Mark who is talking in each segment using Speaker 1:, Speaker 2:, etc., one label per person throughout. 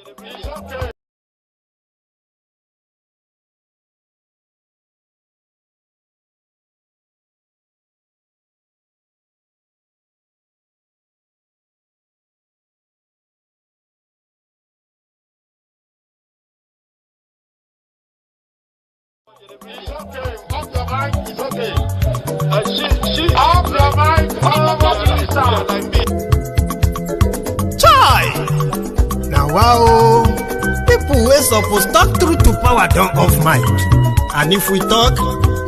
Speaker 1: It's okay. Off your mind, it's okay. She off your mind,
Speaker 2: Chai! Now wow, people wey suppose talk truth to power don't off mic. And if we talk,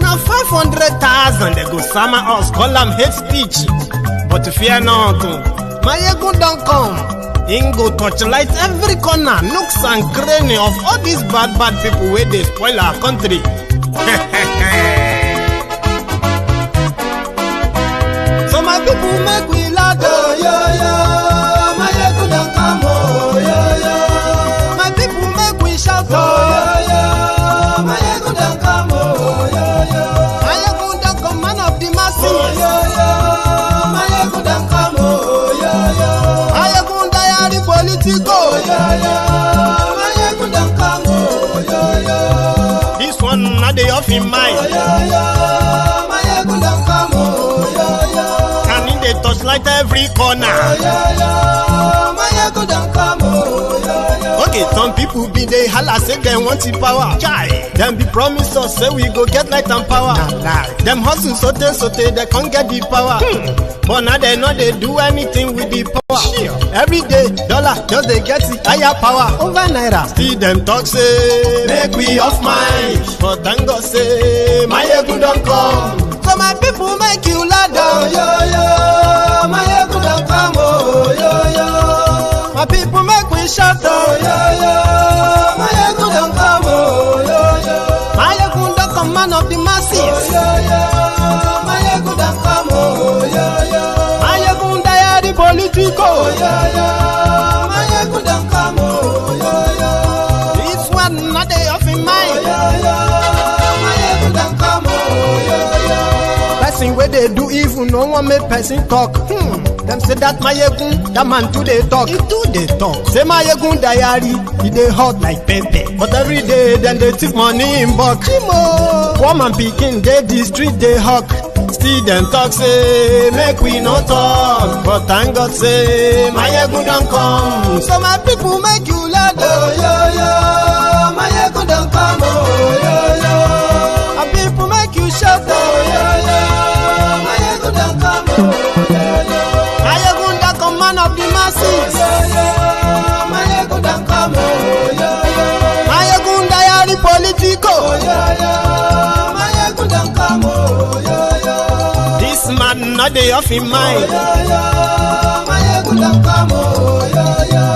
Speaker 2: now 500,000 they go summer us, call them hate speech. But fear not, Maiyegun don't come. Ingo torchlight every corner, nooks and cranny of all these bad people where they spoil our country. So my people make we laugh, oh yo yo. Maiyegun don't come, oh yo yo. My people make we shout, oh yo yo. Maiyegun don't come, oh yo yo. Maiyegun don't come, man of the masses, oh yo yo. Maiyegun don't come, oh yo yo. Maiyegun diary Politico, oh yo yo. Maiyegun don't come, oh yo yo. This one not the off in mind, oh yo yo. Maiyegun don't come, oh yo yo. And in the touchlight every corner, oh yo yo. Maiyegun don't come, oh yo yo. Okay, some people be they holla say they want the power. Chai, them be promise us say we go get light and power. Nah. Them hustle sote they can't get the power. But now they know they do anything with the power. Sure. Every day, dollar just they get the higher power over naira. Still them talk say make we off mind. But thank God say Maiyegun don't come. So my people make you laugh, oh yo yo. Maiyegun don't come, oh yo yo. My people make we shout, oh yo yo. Maiyegun don't come, oh yo yo. Maiyegun don't come, man of the masses, oh yo yo. Maiyegun don't come, oh yo yo. Maiyegun diary Politico, oh yo yo. Maiyegun don't come, oh yo yo. This one not the off in mind, oh yo yo. Maiyegun don't come, oh yo yo. Person where they do evil, no one make person talk. Them say that Maiyegun, that man too they talk. He too they talk. Say Maiyegun diary, he they hot like pepper. But every day then they take money in bulk. Woman picking, they the street they hawk. Still them talk say make we no talk. But thank God say Maiyegun don't come. So my people make you laugh, oh yo yo. Maiyegun don't come, oh yo yo. My people make you shout, oh yo yo. Maiyegun don't come, oh yo yo. Maiyegun don't come, man of the masses, oh yo yo. Maiyegun don't come, oh yo yo. Maiyegun diary Politico, oh yo yo. Maiyegun don't come, oh yo yo. This man not the off in mind, oh yo yo. Maiyegun don't come, oh yo yo.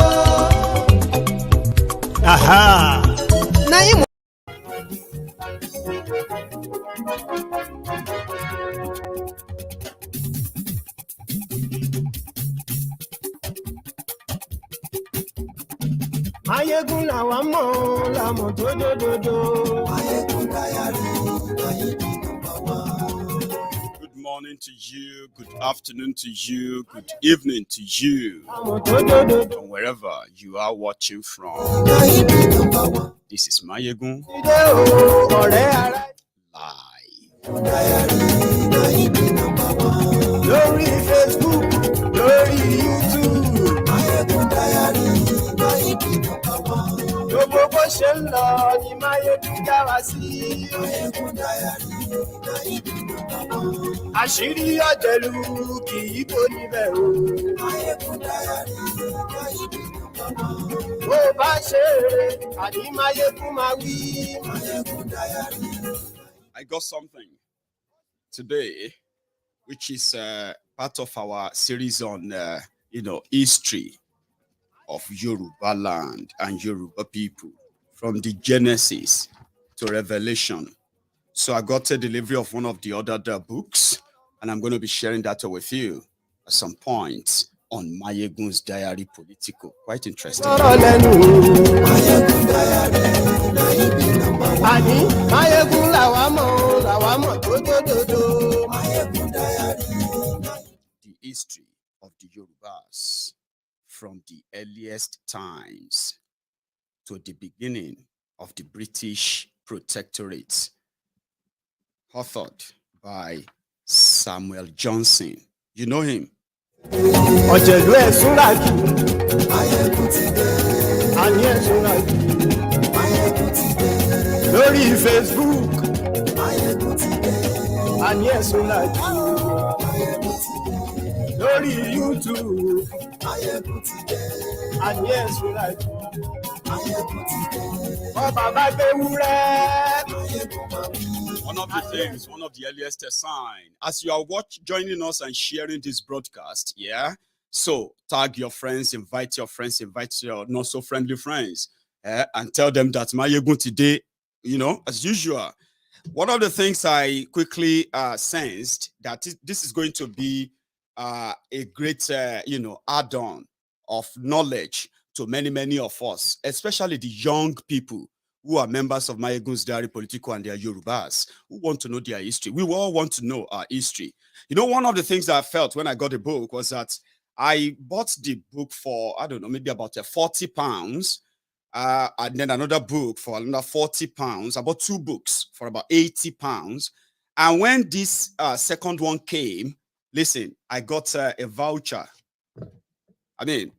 Speaker 2: Aha. Now you Maiyegun làwa mọ̀, la mọ̀ dódódódó. Maiyegun diary, Maiyegun number one.
Speaker 3: Good morning to you, good afternoon to you, good evening to you, and wherever you are watching from. This is Maiyegun live.
Speaker 2: Lórí Facebook, lórí YouTube.
Speaker 4: Maiyegun diary, Maiyegun number one.
Speaker 2: Gbogbo bó ṣe ń lọ ni Maiyegun já wa sí.
Speaker 4: Maiyegun diary, Maiyegun number one.
Speaker 2: Àṣírí ọ̀jẹ̀lú kì í bò níbẹ̀ o.
Speaker 4: Maiyegun diary, Maiyegun number one.
Speaker 2: Bó bá ṣe eré, àní Maiyegun máa wí.
Speaker 4: Maiyegun diary.
Speaker 3: I got something today, which is part of our series on, history of Yoruba land and Yoruba people, from the Genesis to Revelation. So I got a delivery of one of the other books, and I'm going to be sharing that with you at some point on Maiyegun's diary Politico. Quite interesting.
Speaker 4: Maiyegun diary, Maiyegun number one.
Speaker 2: Àní Maiyegun làwa mọ̀ dódódódó.
Speaker 4: Maiyegun diary.
Speaker 3: The history of the Yorubas from the earliest times to the beginning of the British Protectorate, authored by Samuel Johnson. You know him?
Speaker 2: Ọ̀jẹ̀lú ẹ̀sùn láàkì. Maiyegun ti dé. Àní ẹ̀sùn láàkì. Maiyegun ti dé. Lórí Facebook. Maiyegun ti dé. Àní ẹ̀sùn láàkì. Maiyegun ti dé. Lórí YouTube. Maiyegun ti dé. Àní ẹ̀sùn láàkì. Maiyegun ti dé. Ọba bá gbé wúrẹ́. Maiyegun máa bí.
Speaker 3: One of the things, one of the earliest signs, as you are joining us and sharing this broadcast, yeah. So tag your friends, invite your not so friendly friends, and tell them that Maiyegun today, you know, as usual. One of the things I quickly sensed that this is going to be a great, add-on of knowledge to many of us, especially the young people who are members of MaiyegunsDiary, Politico, and their Yorubas, who want to know their history. We all want to know our history. You know, one of the things that I felt when I got the book was that I bought the book for, I don't know, maybe about £40, and then another book for another £40. I bought 2 books for about £80. And when this second one came, listen, I got a voucher. I mean,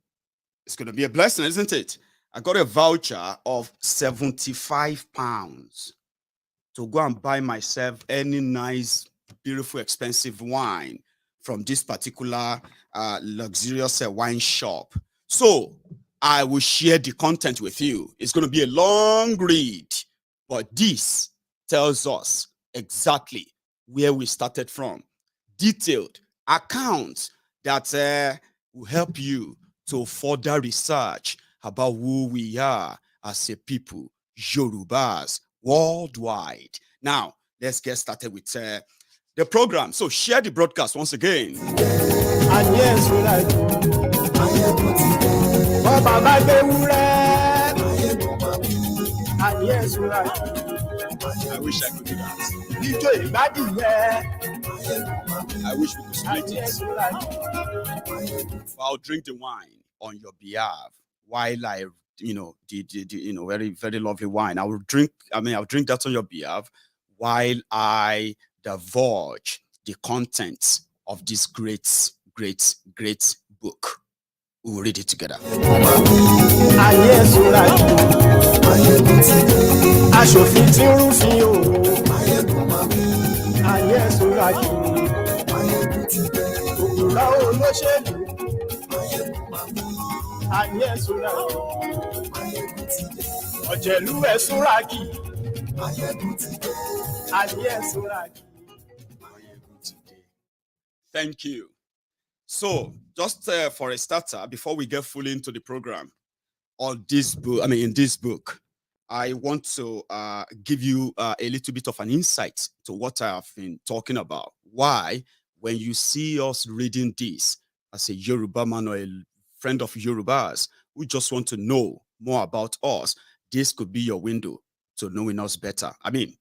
Speaker 3: it's going to be a blessing, isn't it? I got a voucher of £75 to go and buy myself any nice, beautiful, expensive wine from this particular luxurious wine shop. So I will share the content with you. It's going to be a long read, but this tells us exactly where we started from. Detailed accounts that will help you to further research about who we are as a people, Yorubas, worldwide. Now, let's get started with the program. So share the broadcast once again.
Speaker 2: And yes, we like and yes, we like.
Speaker 3: I wish I could do that. I wish we could split it. I'll drink the wine on your behalf while I, the very, very lovely wine. I'll drink that on your behalf while I divulge the contents of this great book. We will read it together.
Speaker 2: Ọ̀jẹ̀lú ẹ̀sùn láàkì.
Speaker 3: Thank you. So, just for a starter, before we get fully into the program, in this book, I want to give you a little bit of an insight to what I have been talking about. Why, when you see us reading this as a Yoruba man or a friend of Yorubas who just want to know more about us, this could be your window to knowing us better. I mean,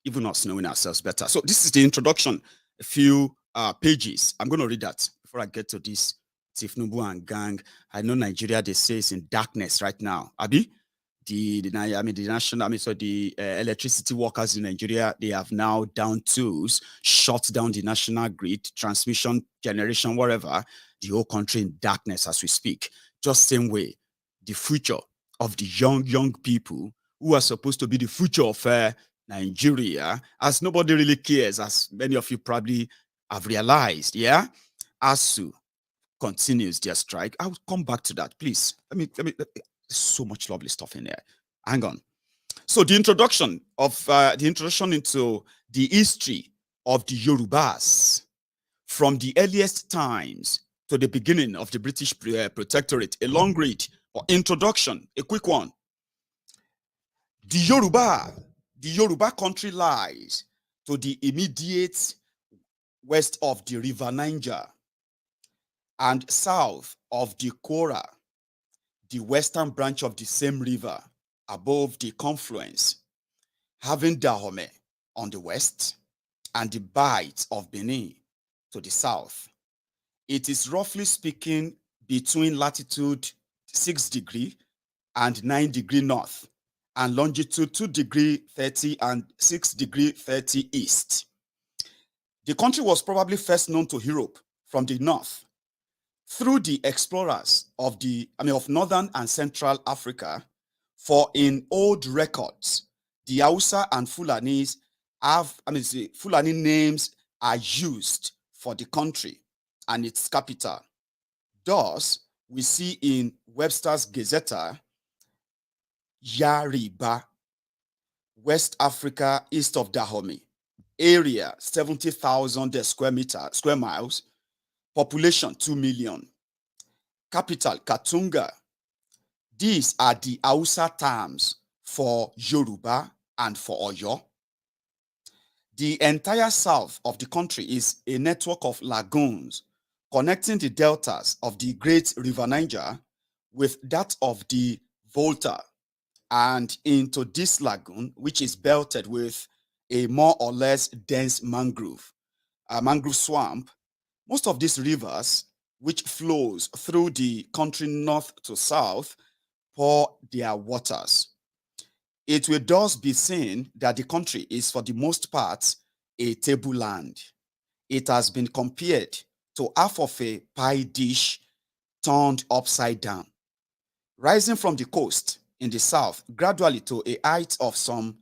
Speaker 3: even us knowing ourselves better. So this is the introduction, a few pages. I'm going to read that before I get to this Tinubu and gang. I know Nigeria, they say, is in darkness right now. Abi, the electricity workers in Nigeria, they have now down tools, shut down the national grid, transmission, generation, whatever. The whole country in darkness as we speak. Just same way, the future of the young people who are supposed to be the future of Nigeria, as nobody really cares, as many of you probably have realized, yeah? ASUU continues their strike. I'll come back to that, please. Let me there's so much lovely stuff in there. Hang on. So the introduction into the history of the Yorubas from the earliest times to the beginning of the British Protectorate. A long read or introduction, a quick one. The Yoruba country lies to the immediate west of the River Niger and south of the Kora, the western branch of the same river above the confluence, having Dahomey on the west and the Bight of Benin to the south. It is roughly speaking between latitude 6 degrees and 9 degree north, and longitude 2 degree 30 and 6 degree 30 east. The country was probably first known to Europe from the north through the explorers of of northern and central Africa. For in old records, the Hausa and Fulanis Fulani names are used for the country and its capital. Thus, we see in Webster's Gazetteer, Yariba, West Africa east of Dahomey, area 70,000 square miles, population 2 million, capital Katunga. These are the Hausa terms for Yoruba and for Oyo. The entire south of the country is a network of lagoons connecting the deltas of the great river Niger with that of the Volta, and into this lagoon, which is belted with a more or less dense mangrove swamp. Most of these rivers, which flows through the country north to south, pour their waters. It will thus be seen that the country is for the most part a tableland. It has been compared to half of a pie dish turned upside down, rising from the coast in the south gradually to a height of some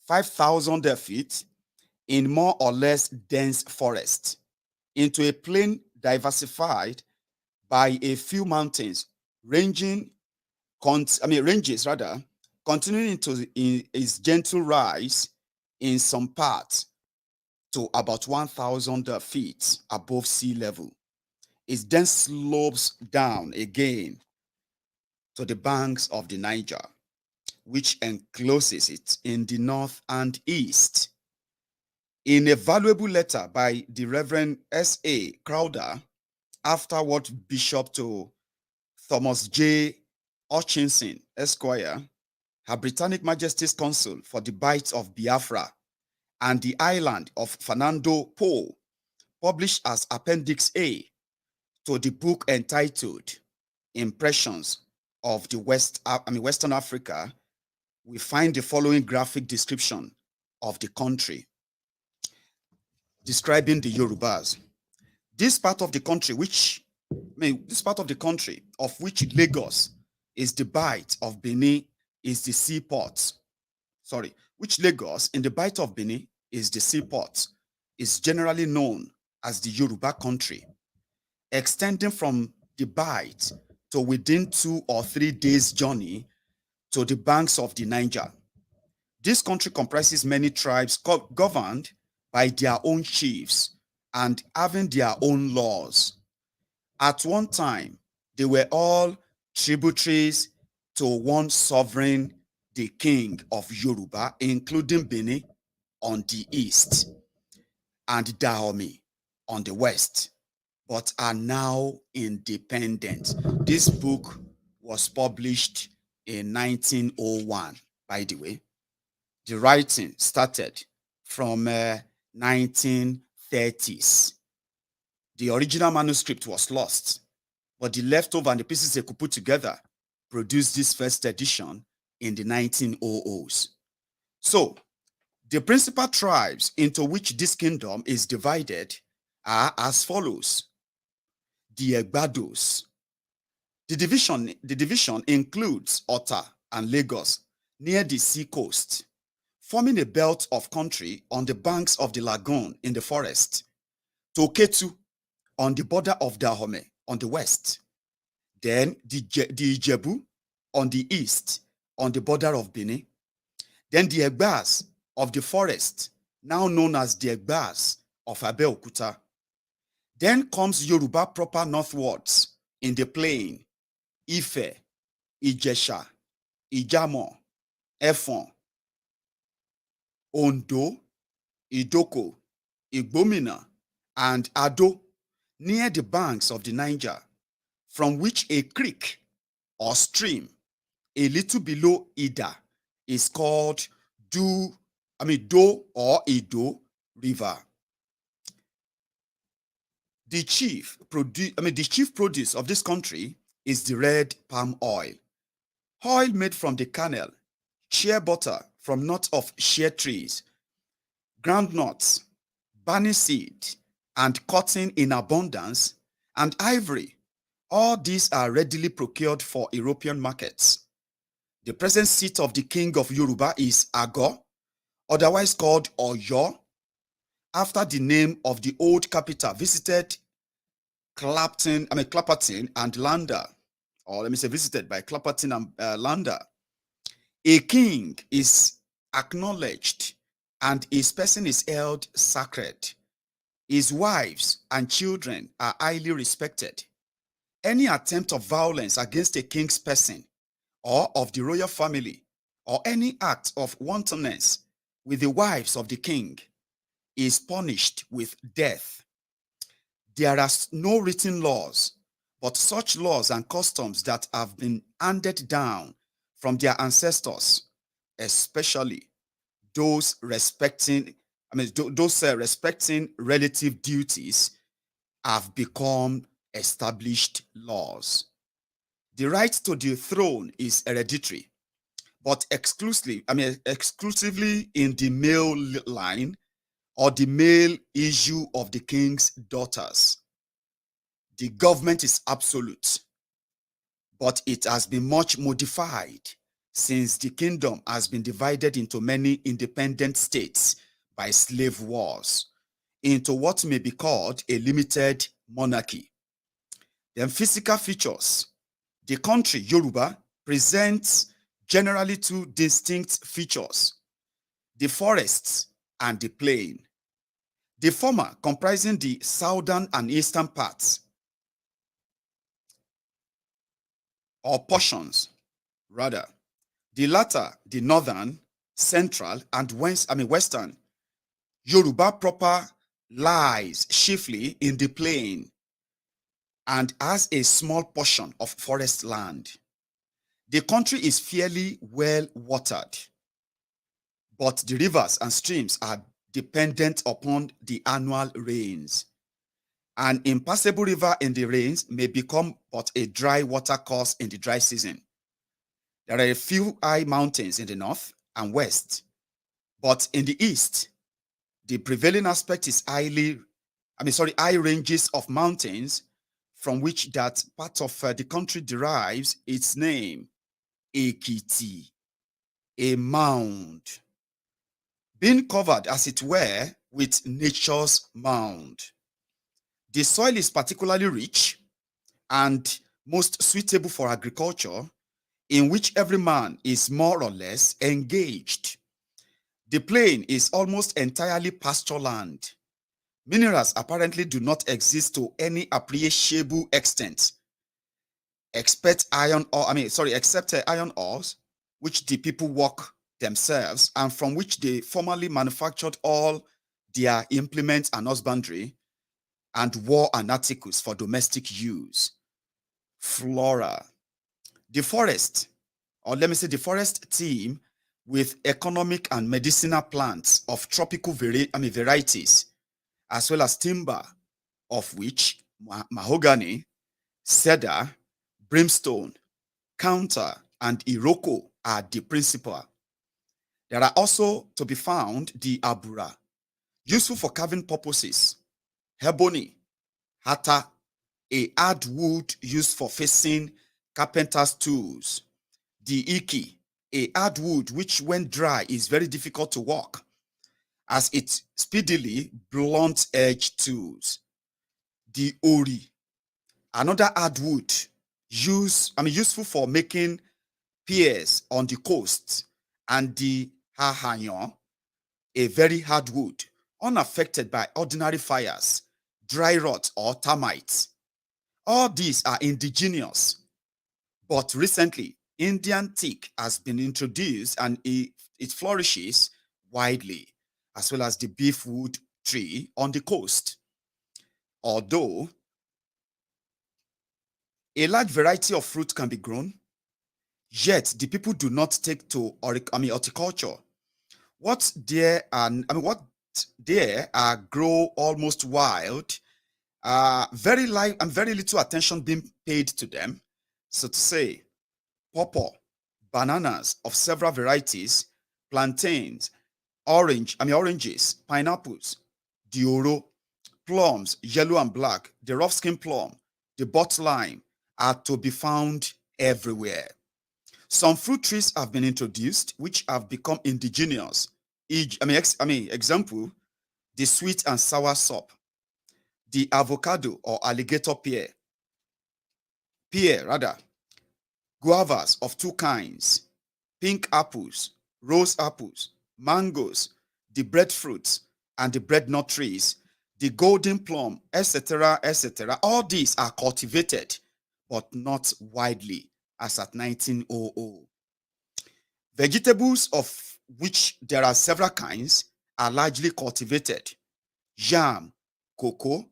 Speaker 3: 5,000 feet in more or less dense forest, into a plain diversified by a few mountains ranges continuing into its gentle rise in some parts to about 1,000 feet above sea level. It then slopes down again to the banks of the Niger, which encloses it in the north and east. In a valuable letter by the Reverend S.A. Crowder, afterward Bishop to Thomas J. Hutchinson, Esquire, Her Britannic Majesty's Consul for the Bight of Biafra and the island of Fernando Po, published as Appendix A to the book entitled Impressions of the Western Africa, we find the following graphic description of the country, describing the Yorubas. This part of the country, of which Lagos is the Bight of Benin, is the seaport. Which Lagos in the Bight of Benin is the seaport, is generally known as the Yoruba country, extending from the Bight to within 2 or 3 days' journey to the banks of the Niger. This country comprises many tribes governed by their own chiefs and having their own laws. At one time, they were all tributaries to one sovereign, the king of Yoruba, including Benin on the east and Dahomey on the west, but are now independent. This book was published in 1901, by the way. The writing started from 1930s. The original manuscript was lost, but the leftover and the pieces they could put together produced this first edition in the 1900s. So, the principal tribes into which this kingdom is divided are as follows. The Egbados. The division includes Ota and Lagos near the sea coast, forming a belt of country on the banks of the lagoon in the forest, Toketu on the border of Dahomey on the west, then the Ijebu on the east on the border of Benin, then the Egbas of the forest, now known as the Egbas of Abeokuta. Then comes Yoruba proper northwards in the plain, Ife, Ijesha, Ijamo, Efon, Ondo, Idoko, Igbomina, and Ado, near the banks of the Niger, from which a creek or stream a little below Ida is called Do or Ido River. The chief produce of this country is the red palm oil. oil made from the kernel, shea butter from nuts of shea trees, groundnuts, barley seed, and cotton in abundance, and ivory. All these are readily procured for European markets. The present seat of the king of Yoruba is Ago, otherwise called Oyo, after the name of the old capital visited Clapperton and Lander, or let me say visited by Clapperton and Lander. A king is acknowledged and his person is held sacred. His wives and children are highly respected. Any attempt of violence against a king's person or of the royal family, or any act of wantonness with the wives of the king is punished with death. There are no written laws, but such laws and customs that have been handed down from their ancestors, especially those respecting relative duties, have become established laws. The right to the throne is hereditary, but exclusively in the male line or the male issue of the king's daughters. The government is absolute, but it has been much modified since the kingdom has been divided into many independent states by slave wars into what may be called a limited monarchy. Then physical features. The country, Yoruba, presents generally two distinct features: the forests and the plain. The former comprising the southern and eastern parts, or portions, rather. The latter, the northern, central, and western. Yoruba proper lies chiefly in the plain and has a small portion of forest land. The country is fairly well watered, but the rivers and streams are dependent upon the annual rains. An impassable river in the rains may become but a dry water course in the dry season. There are a few high mountains in the north and west, but in the east, the prevailing aspect is high ranges of mountains from which that part of the country derives its name, Ekiti, a mound, being covered as it were with nature's mound. The soil is particularly rich and most suitable for agriculture, in which every man is more or less engaged. The plain is almost entirely pasture land. Minerals apparently do not exist to any appreciable extent, except iron ores, which the people work themselves and from which they formerly manufactured all their implements and husbandry and war and articles for domestic use. Flora. The forest, or let me say the forest teem with economic and medicinal plants of tropical varieties, as well as timber, of which mahogany, cedar, brimstone, counter, and iroko are the principal. There are also to be found the abura, useful for carving purposes, ebony, hata, a hard wood used for facing carpenter's tools, the iki, a hard wood which when dry is very difficult to work, as it speedily blunt-edged tools, the ori, another hard wood useful for making piers on the coast, and the hahanyo, a very hard wood, unaffected by ordinary fires, dry rot, or termites. All these are indigenous, but recently Indian teak has been introduced and it flourishes widely, as well as the beefwood tree on the coast. Although a large variety of fruit can be grown, yet the people do not take to horticulture. What there are grow almost wild, very little attention being paid to them. So to say, pawpaw, bananas of several varieties, plantains, oranges, pineapples, dioro, plums, yellow and black, the rough skin plum, the butt lime are to be found everywhere. Some fruit trees have been introduced which have become indigenous. Example, the sweet and sour sop, the avocado or alligator pear, guavas of two kinds, pink apples, rose apples, mangoes, the breadfruits and the bread nut trees, the golden plum, etc., etc. All these are cultivated, but not widely, as at 1900. Vegetables, of which there are several kinds, are largely cultivated. Yam, cocoa,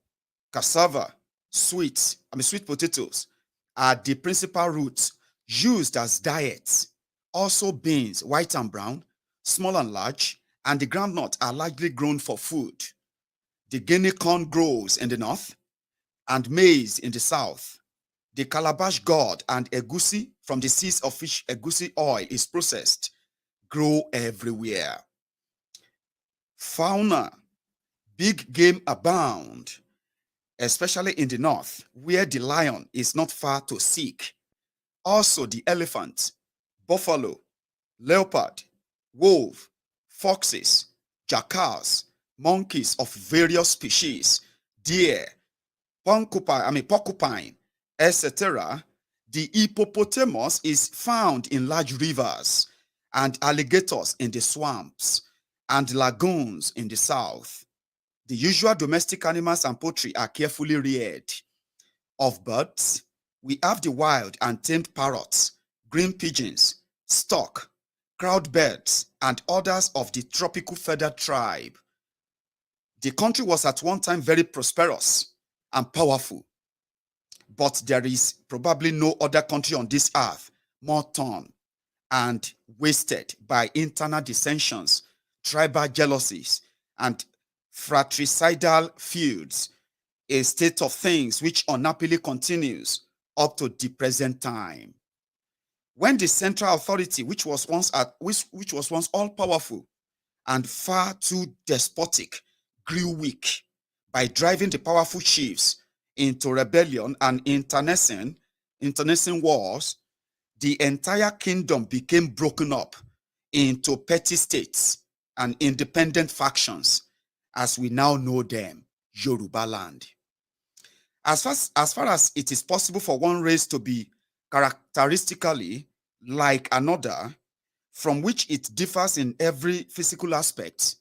Speaker 3: cassava, sweet potatoes are the principal roots used as diets. Also beans, white and brown, small and large, and the groundnut are largely grown for food. The Guinea corn grows in the north and maize in the south. The calabash gourd and egusi from the seeds of which egusi oil is processed grow everywhere. Fauna, big game abound, especially in the north, where the lion is not far to seek. Also the elephant, buffalo, leopard, wolf, foxes, jackals, monkeys of various species, deer, porcupine, etc. The hippopotamus is found in large rivers, and alligators in the swamps and lagoons in the south. The usual domestic animals and poultry are carefully reared. Of birds, we have the wild and tamed parrots, green pigeons, stork, cloudbirds, and others of the tropical feathered tribe. The country was at one time very prosperous and powerful, but there is probably no other country on this earth more torn and wasted by internal dissensions, tribal jealousies, and fratricidal feuds, a state of things which unhappily continues up to the present time. When the central authority, which was once all powerful and far too despotic, grew weak by driving the powerful chiefs into rebellion and internecine wars, the entire kingdom became broken up into petty states and independent factions, as we now know them, Yoruba land. As far as it is possible for one race to be characteristically like another, from which it differs in every physical aspect,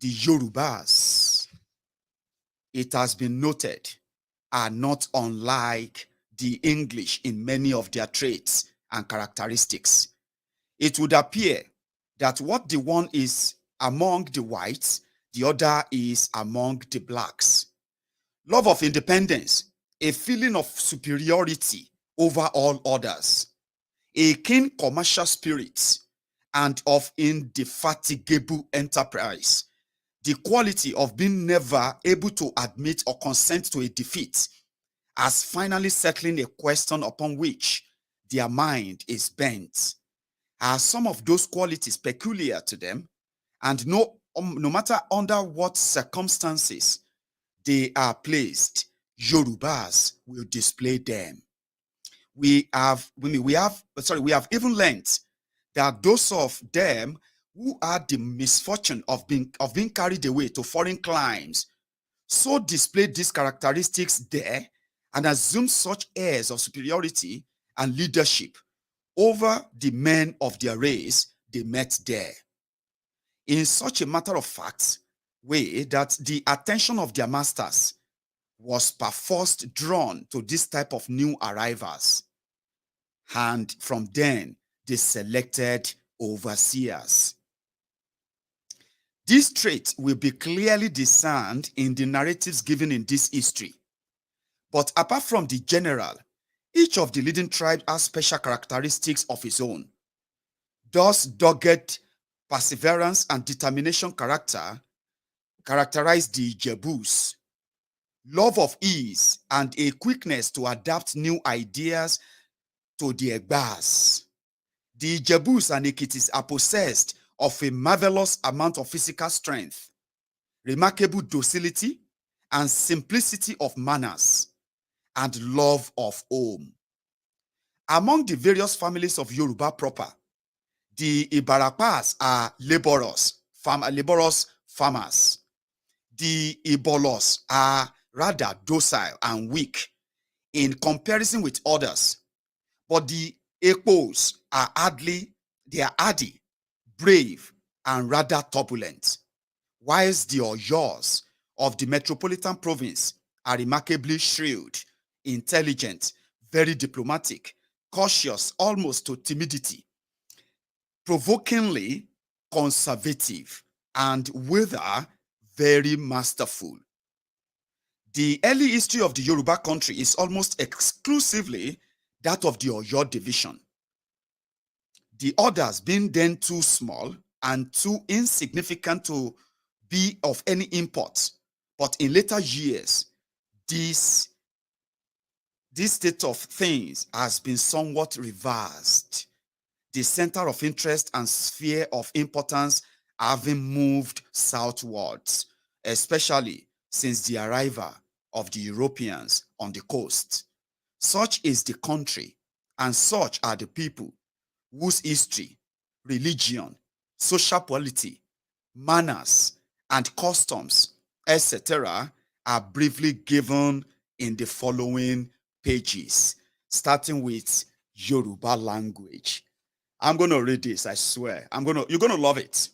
Speaker 3: the Yorubas, it has been noted, are not unlike the English in many of their traits and characteristics. It would appear that what the one is among the whites, the other is among the blacks. Love of independence, a feeling of superiority over all others, a keen commercial spirit, and of indefatigable enterprise, the quality of being never able to admit or consent to a defeat, as finally settling a question upon which their mind is bent, are some of those qualities peculiar to them, and no matter under what circumstances they are placed, Yorubas will display them. We have even learnt that those of them who had the misfortune of being carried away to foreign climes so display these characteristics there and assume such airs of superiority and leadership over the men of their race they met there, in such a matter of fact way that the attention of their masters was perforce drawn to this type of new arrivals, and from then they selected overseers. This trait will be clearly discerned in the narratives given in this history. But apart from the general, each of the leading tribes has special characteristics of its own. Thus, dogged perseverance and determination characterize the Ijebus. Love of ease and a quickness to adapt new ideas to the Egbas. The Jebus and Ekitis are possessed of a marvelous amount of physical strength, remarkable docility, and simplicity of manners, and love of home. Among the various families of Yoruba proper, the Ibarapas are laborers farmers. The Ibolos are rather docile and weak in comparison with others, but the Ekpos are hardy, brave, and rather turbulent, whilst the Oyos of the metropolitan province are remarkably shrewd, intelligent, very diplomatic, cautious almost to timidity, provokingly conservative, and whether very masterful. The early history of the Yoruba country is almost exclusively that of the Oyo division. The others being then too small and too insignificant to be of any import. But in later years, this state of things has been somewhat reversed. The center of interest and sphere of importance having moved southwards, especially since the arrival of the Europeans on the coast. Such is the country, and such are the people whose history, religion, social polity, manners, and customs, etc., are briefly given in the following pages, starting with Yoruba language. I'm going to read this, I swear. You're going to love it.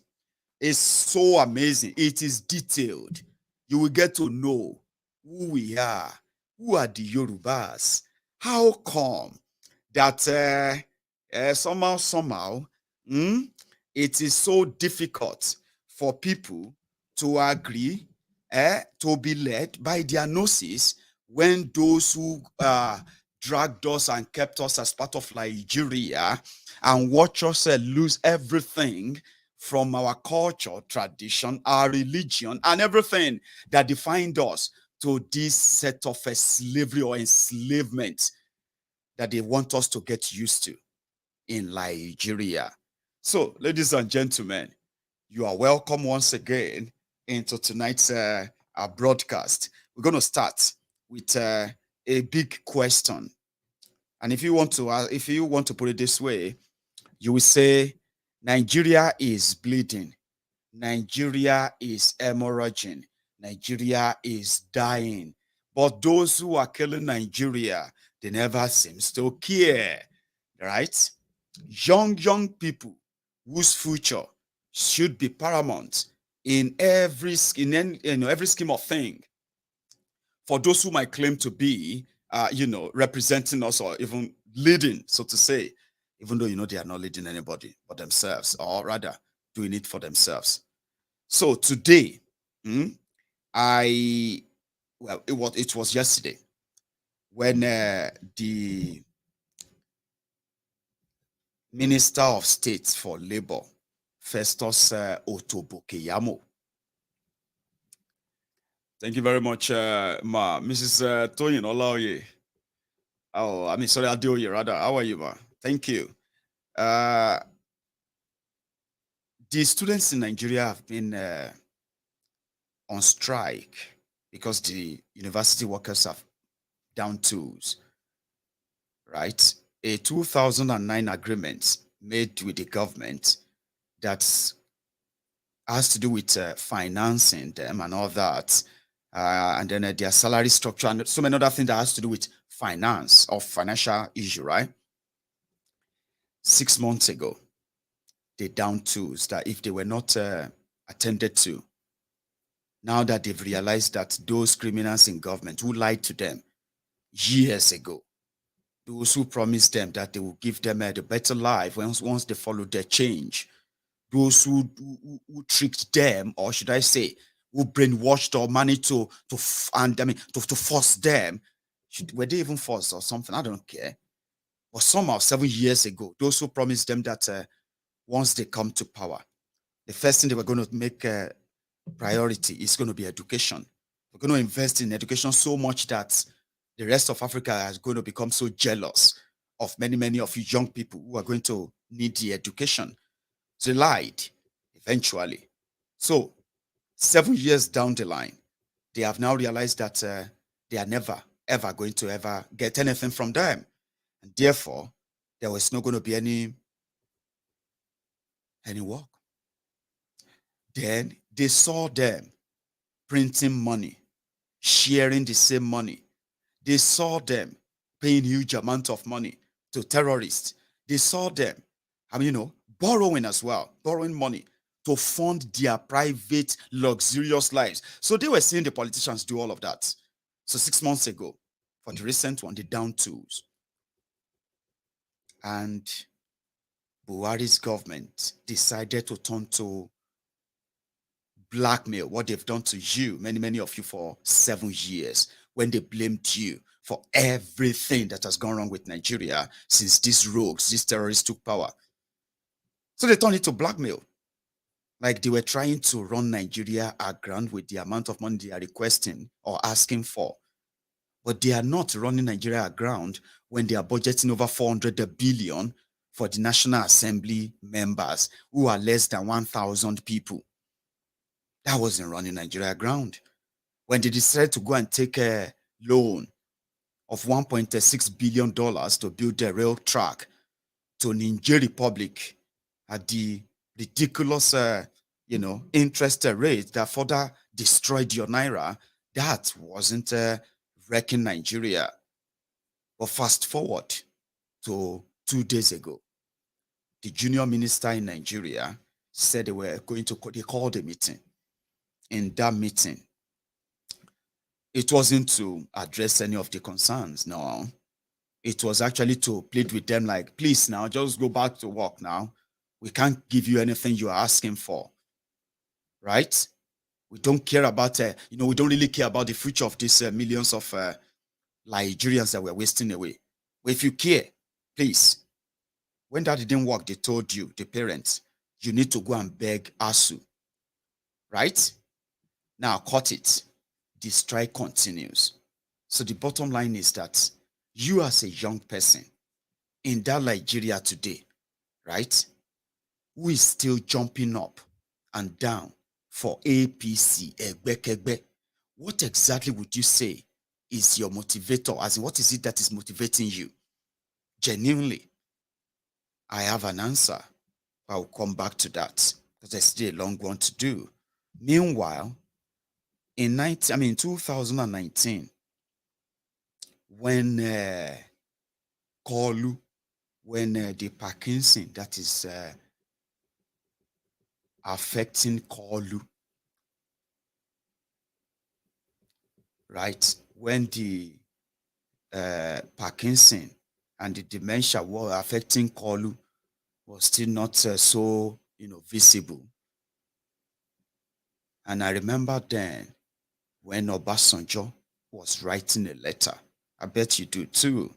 Speaker 3: It's so amazing. It is detailed. You will get to know who we are, who are the Yorubas. How come that somehow, it is so difficult for people to agree, to be led by their noses when those who dragged us and kept us as part of Nigeria and watch us lose everything from our culture, tradition, our religion, and everything that defined us to this set of slavery or enslavement that they want us to get used to in Nigeria. So, ladies and gentlemen, you are welcome once again into tonight's broadcast. We're going to start with a big question. And if you want to put it this way, you will say, Nigeria is bleeding. Nigeria is hemorrhaging. Nigeria is dying. But those who are killing Nigeria, they never seem to care, right? Young people whose future should be paramount in every scheme of thing. For those who might claim to be, representing us or even leading, so to say, even though they are not leading anybody but themselves, or rather doing it for themselves. So today, it was yesterday when the Minister of State for Labor, Festus Otobokeyamo. Thank you very much, Ma. Mrs. Toyin Olaoye. Oh, I mean, sorry, Adeoye, rather. How are you, Ma? Thank you. The students in Nigeria have been on strike because the university workers have down tools, right? A 2009 agreement made with the government that has to do with financing them and all that, and then their salary structure and so many other things that has to do with finance or financial issue, right? 6 months ago, they down tools that if they were not attended to, now that they've realized that those criminals in government who lied to them years ago, those who promised them that they will give them a better life once they follow their change, those who tricked them, or should I say, who brainwashed or money to force them, were they even forced or something? I don't care. But somehow 7 years ago, those who promised them that once they come to power, the first thing they were going to make a priority is going to be education. We're going to invest in education so much that the rest of Africa is going to become so jealous of many of you young people who are going to need the education. So they lied eventually. So 7 years down the line, they have now realized that they are never, ever going to ever get anything from them. And therefore, there was not going to be any work. Then they saw them printing money, sharing the same money. They saw them paying huge amount of money to terrorists. They saw them, borrowing as well, borrowing money to fund their private, luxurious lives. So they were seeing the politicians do all of that. So 6 months ago, for the recent one, the down tools. And Buhari's government decided to turn to blackmail, what they've done to you, many of you, for 7 years, when they blamed you for everything that has gone wrong with Nigeria since these rogues, these terrorists took power. So they turned it to blackmail. Like they were trying to run Nigeria aground with the amount of money they are requesting or asking for. But they are not running Nigeria aground when they are budgeting over 400 billion for the National Assembly members who are less than 1,000 people. That wasn't running Nigeria aground. When they decided to go and take a loan of $1.6 billion to build a rail track to Niger Republic at the ridiculous, interest rate that further destroyed your naira, that wasn't wrecking Nigeria. But fast forward to 2 days ago, the junior minister in Nigeria said they called a meeting. In that meeting, it wasn't to address any of the concerns. No, it was actually to plead with them like, please now, just go back to work now. We can't give you anything you are asking for, right? We don't care about, we don't really care about the future of these millions of Nigerians that we're wasting away. But if you care, please, when that didn't work, they told you, the parents, you need to go and beg ASUU, right? Now, cut it. The strike continues. So the bottom line is that you as a young person in that Nigeria today, right, who is still jumping up and down for APC, Egbe, what exactly would you say is your motivator? As in, what is it that is motivating you? Genuinely, I have an answer. I'll come back to that because there's still a long one to do. Meanwhile, in 2019, when the Parkinson that is affecting Kolu, right? When the Parkinson and the dementia were affecting Kolu was still not so visible. And I remember then when Obasanjo was writing a letter. I bet you do too.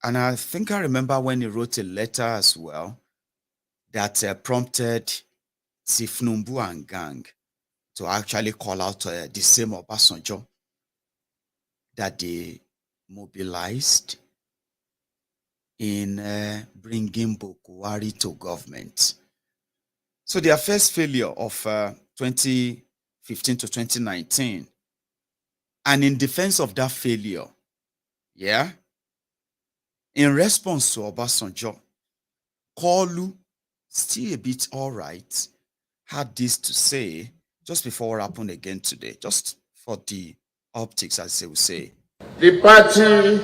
Speaker 3: And I think I remember when he wrote a letter as well that prompted Tinubu and gang to actually call out the same Obasanjo that they mobilized in bringing Buhari to government. So their first failure of 2015 to 2019, and in defense of that failure, in response to Obasanjo, Kolu, still a bit all right, had this to say just before what happened again today, just for the optics, as they would say.
Speaker 1: The party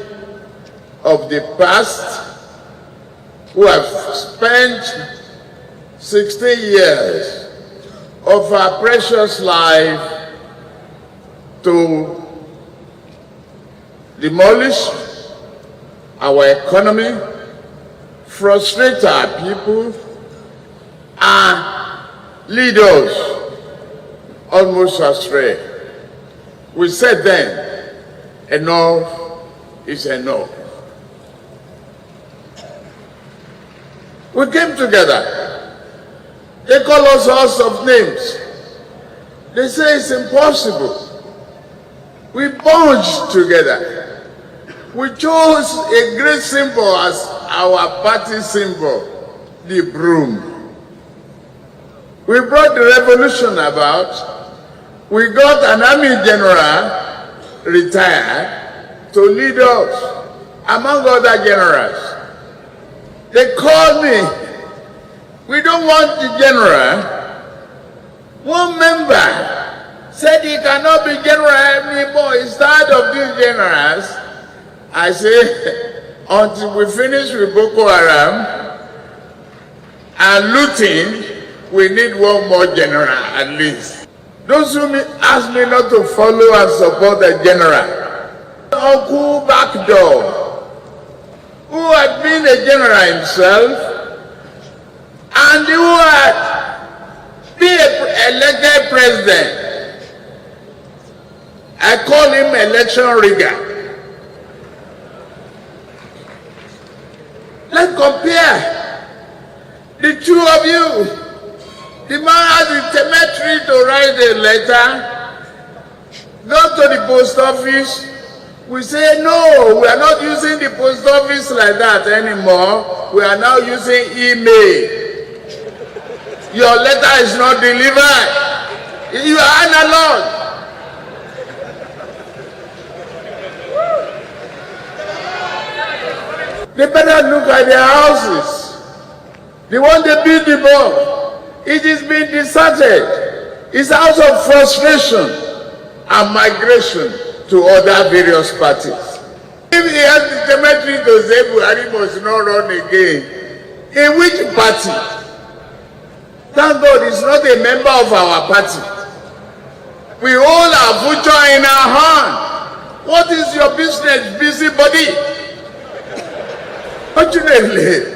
Speaker 1: of the past, who have spent 16 years of our precious life to demolish our economy, frustrate our people, and lead us almost astray. We said then, enough is enough. We came together. They call us all sorts of names. They say it's impossible. We bonded together. We chose a great symbol as our party symbol, the broom. We brought the revolution about. We got an army general retired to lead us, among other generals. They called me. We don't want the general. One member said he cannot be general anymore. He's tired of these generals. I say, until we finish with Boko Haram and looting, we need one more general at least. Those who ask me not to follow and support the general, Uncle Backdoor, who had been a general himself and who had been elected president, I call him election rigger. Let's compare the two of you. The man has the temerity to write a letter, go to the post office. We say, no, we are not using the post office like that anymore. We are now using email. Your letter is not delivered. You are analog. They better look at their houses. The one they build the bomb, it is being deserted. It's a house of frustration and migration to other various parties. If he has the cemetery to say Buhari must not run again, in which party? Thank God he's not a member of our party. We hold our future in our hand. What is your business, busybody? Fortunately,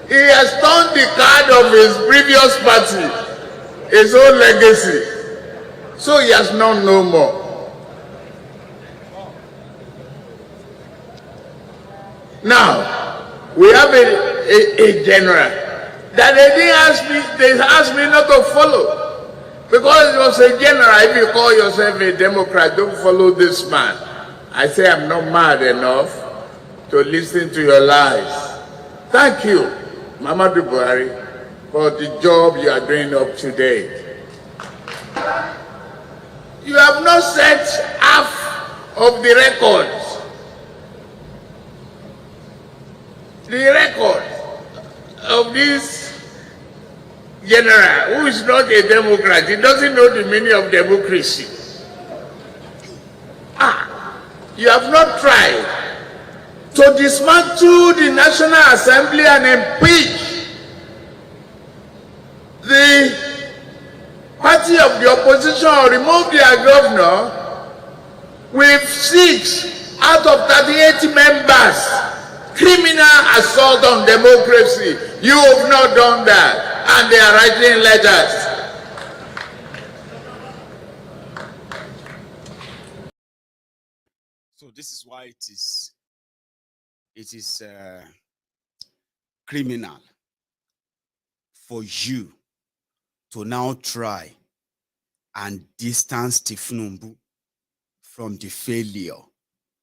Speaker 1: he has turned the card of his previous party, his own legacy. So he has known no more. Now, we have a general that they asked me not to follow. Because it was a general. If you call yourself a Democrat, don't follow this man. I say I'm not mad enough to listen to your lies. Thank you, Muhammadu Buhari, for the job you are doing up to date. You have not set half of the records. The record of this general, who is not a Democrat, he doesn't know the meaning of democracy. You have not tried to dismantle the National Assembly and impeach the party of the opposition or remove their governor with 6 out of 38 members. Criminal assault on democracy. You have not done that, and they are writing letters.
Speaker 3: So this is why it is criminal for you to now try and distance Tinubu from the failure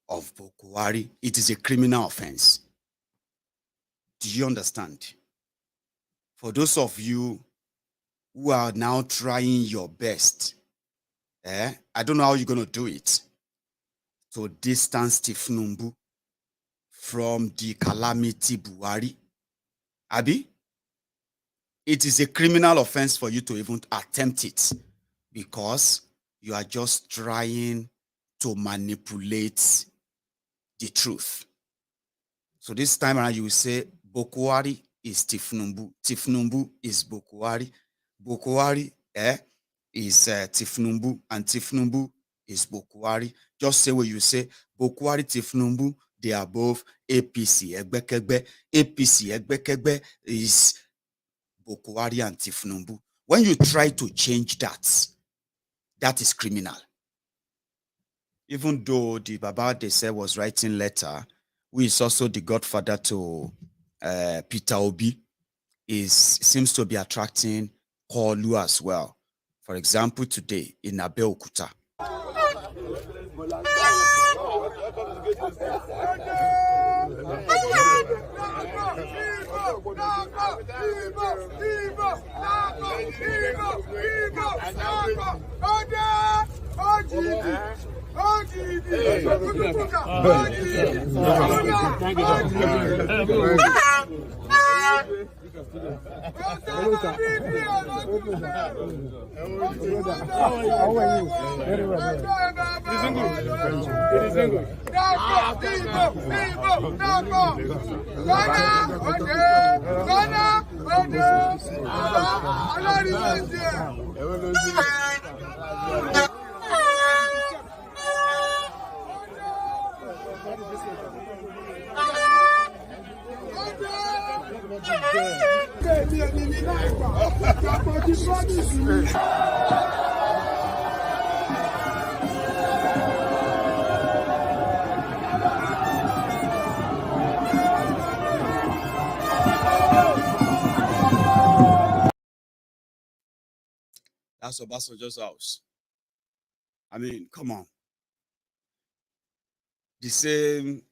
Speaker 3: of Boko Haram. It is a criminal offense. Do you understand? For those of you who are now trying your best, I don't know how you're going to do it, to distance Tinubu from the calamity Buhari. Abi, it is a criminal offense for you to even attempt it, because you are just trying to manipulate the truth. So this time around, you will say Boko Haram is Tinubu. Tinubu is Boko Haram. Boko Haram is Tinubu, and Tinubu is Boko Haram. Just say what you say. Boko Haram, Tinubu, they are both APC. APC is Boko Haram and Tinubu. When you try to change that, that is criminal. Even though the Baba they said was writing letter, who is also the godfather to Peter Obi, seems to be attracting Kolu as well. For example, today in Abeokuta. That's Obasanjo's house. I mean, come on. The same,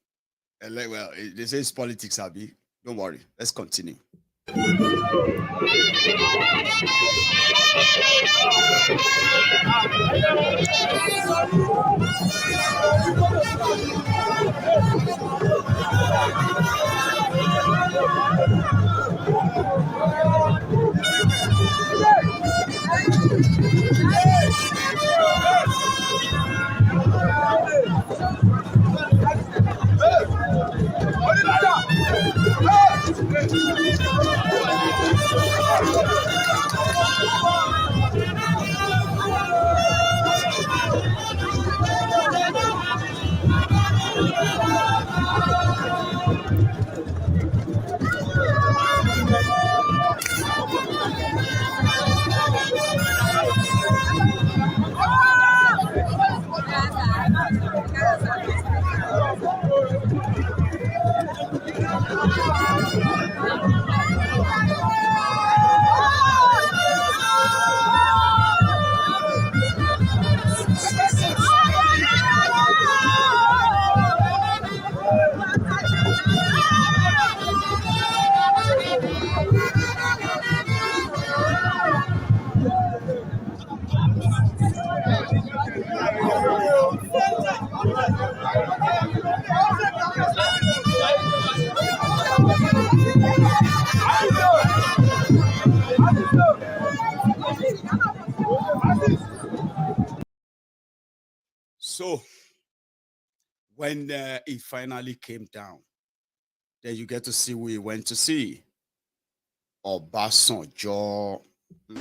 Speaker 3: well, they say it's politics, Abi. Don't worry. Let's continue. So, when it finally came down, then you get to see who he went to see. Obasanjo.
Speaker 5: This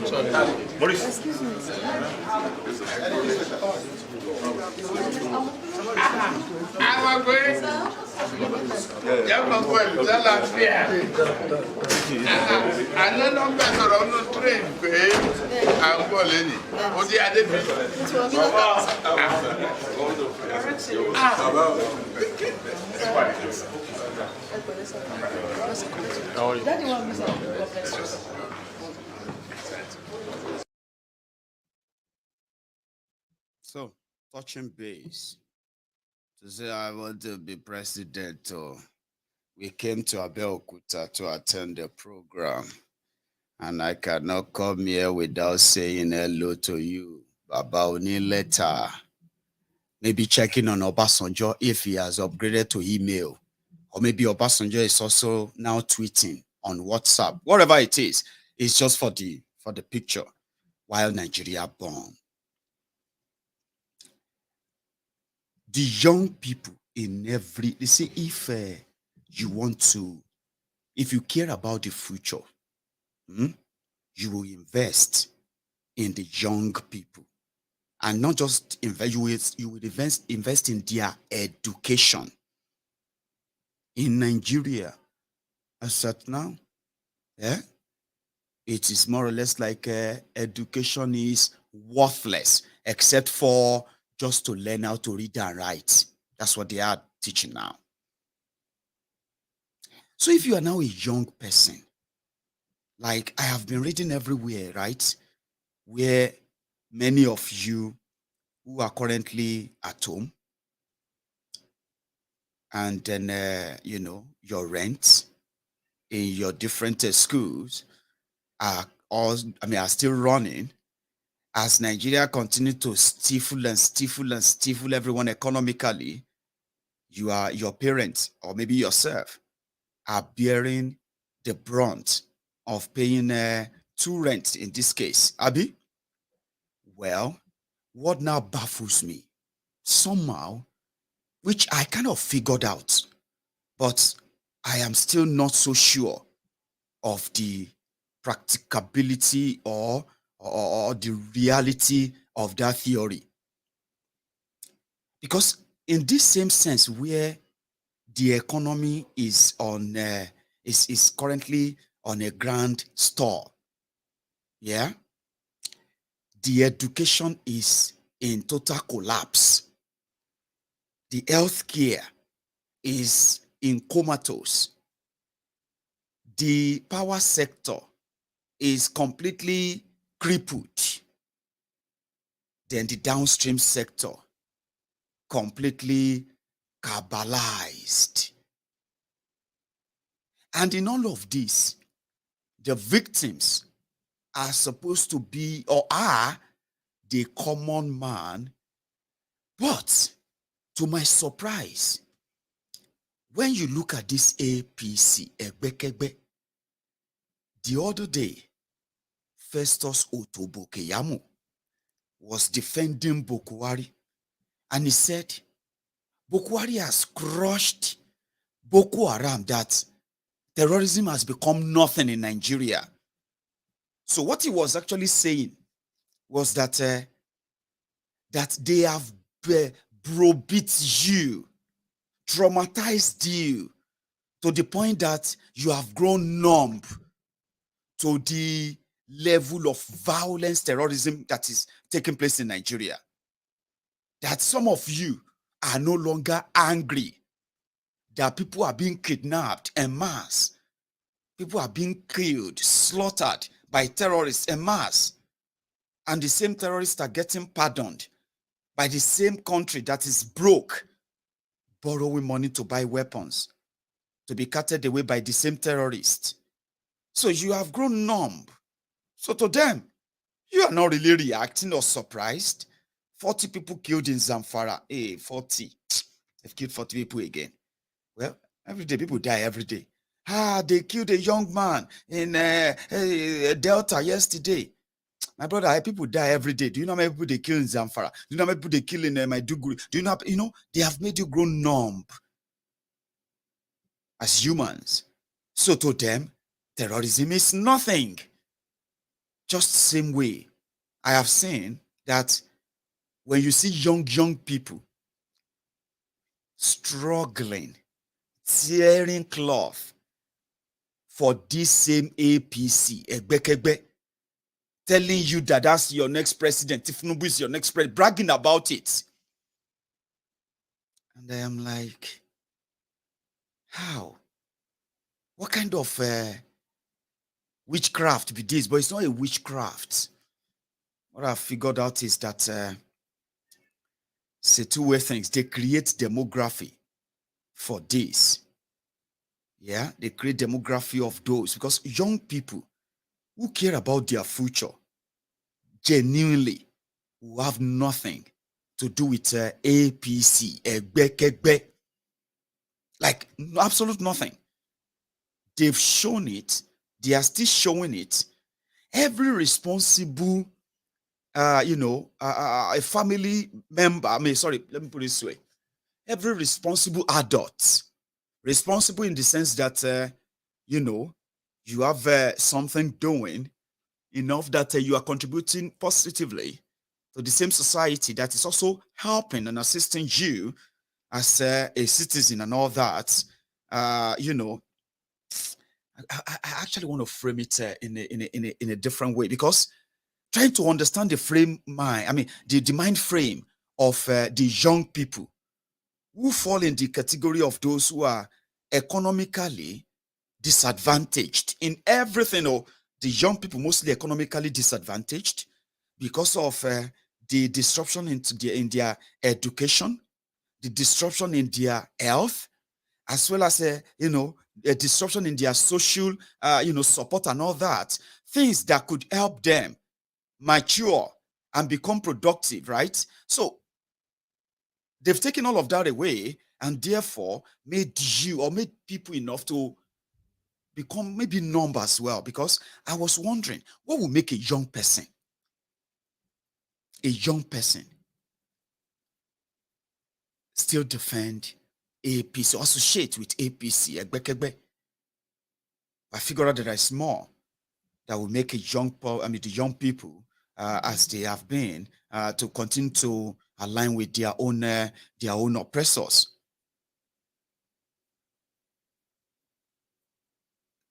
Speaker 5: way, Maurice. Excuse me.
Speaker 3: So, touching base to say I want to be president, we came to Abeokuta to attend the program, and I cannot come here without saying hello to you, Baba Oni letter. Maybe checking on Obasanjo if he has upgraded to email, or maybe Obasanjo is also now tweeting on WhatsApp. Whatever it is, it's just for the picture while Nigeria bombed. the young people in every, they say, if if you care about the future, you will invest in the young people. And not just invest, you will invest in their education. In Nigeria, as at now, it is more or less like education is worthless, except for just to learn how to read and write. That's what they are teaching now. So if you are now a young person, like I have been reading everywhere, right, where many of you who are currently at home, and then, your rent in your different schools are still running, as Nigeria continue to stifle everyone economically. Your parents, or maybe yourself, are bearing the brunt of paying two rents in this case. Abi? Well, what now baffles me somehow, which I kind of figured out, but I am still not so sure of the practicability or the reality of that theory. Because in this same sense where the economy is on is currently on a grand stall, yeah, the education is in total collapse. The healthcare is in comatose. The power sector is completely crippled. Then the downstream sector completely cannibalized. And in all of this, the victims are supposed to be, or are, the common man. But to my surprise, when you look at this APC, Egbekegbe, the other day, Festus Otobo-Keyamo was defending Bokwari, and he said, Bokwari has crushed Boko Haram, that terrorism has become nothing in Nigeria. So what he was actually saying was that that they have browbeat you, traumatized you, to the point that you have grown numb to the level of violence, terrorism that is taking place in Nigeria. That some of you are no longer angry that people are being kidnapped en masse. People are being killed, slaughtered by terrorists en masse. And the same terrorists are getting pardoned by the same country that is broke, borrowing money to buy weapons, to be carted away by the same terrorists. So you have grown numb. So to them, you are not really reacting or surprised. 40 people killed in Zamfara. Hey, 40. They've killed 40 people again. Well, every day, people die every day. They killed a young man in Delta yesterday. My brother, people die every day. Do you know how many people they kill in Zamfara? Do you know how many people they kill in Maiduguri? Do you know, they have made you grow numb as humans. So to them, terrorism is nothing. Just the same way I have seen that when you see young people struggling, tearing cloth for this same APC, Egbekegbe, telling you that that's your next president, Tinubu is your next president, bragging about it. And I am like, how? What kind of witchcraft be this? But it's not a witchcraft. What I've figured out is that say two-way things. They create demography for this. Yeah, they create demography of those, because young people who care about their future genuinely who have nothing to do with APC, Egbekegbe. Like, absolute nothing. They've shown it. They are still showing it. Every responsible, a family member, let me put it this way. every responsible adult, responsible in the sense that, you know, you have something doing enough that you are contributing positively to the same society that is also helping and assisting you as a citizen and all that. You know, I actually want to frame it in a different way, because trying to understand the frame mind, I mean, the mind frame of the young people who fall in the category of those who are economically disadvantaged in everything, or the young people mostly economically disadvantaged because of the disruption in their education, the disruption in their health, as well as you know, a disruption in their social you know, support and all that, things that could help them mature and become productive, right? So they've taken all of that away, and therefore made you, or made people enough to become maybe numb as well. Because I was wondering, what will make a young person still defend APC or associate with APC? I figure out that there's more that will make the young people, as they have been, to continue to align with their own oppressors.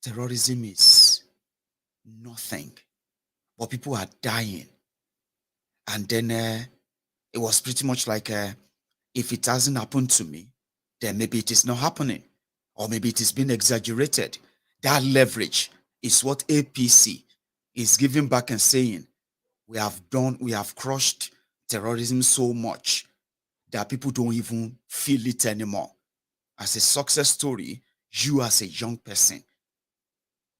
Speaker 3: Terrorism is nothing, but people are dying. And then it was pretty much like, if it hasn't happened to me, then maybe it is not happening, or maybe it is being exaggerated. That leverage is what APC is giving back and saying, we have crushed terrorism so much that people don't even feel it anymore. As a success story, you as a young person,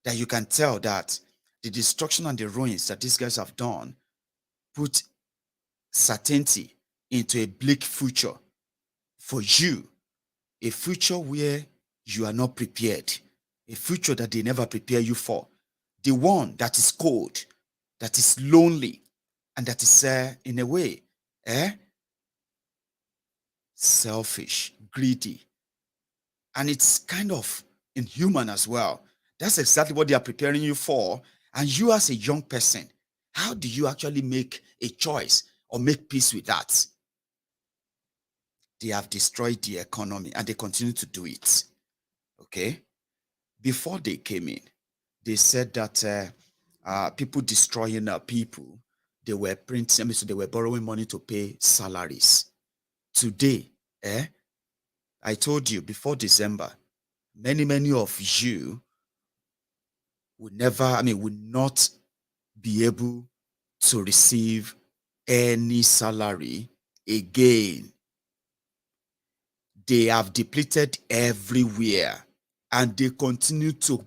Speaker 3: that you can tell that the destruction and the ruins that these guys have done put certainty into a bleak future for you, a future where you are not prepared, a future that they never prepare you for, the one that is cold, that is lonely, and that is in a way selfish, greedy, and it's kind of inhuman as well. That's exactly what they are preparing you for. And you as a young person, how do you actually make a choice or make peace with that? They have destroyed the economy and they continue to do it. Okay? Before they came in, they said that people destroying people, they were printing, I mean, so they were borrowing money to pay salaries. Today, I told you before December, many of you would not be able to receive any salary again. They have depleted everywhere, and they continue to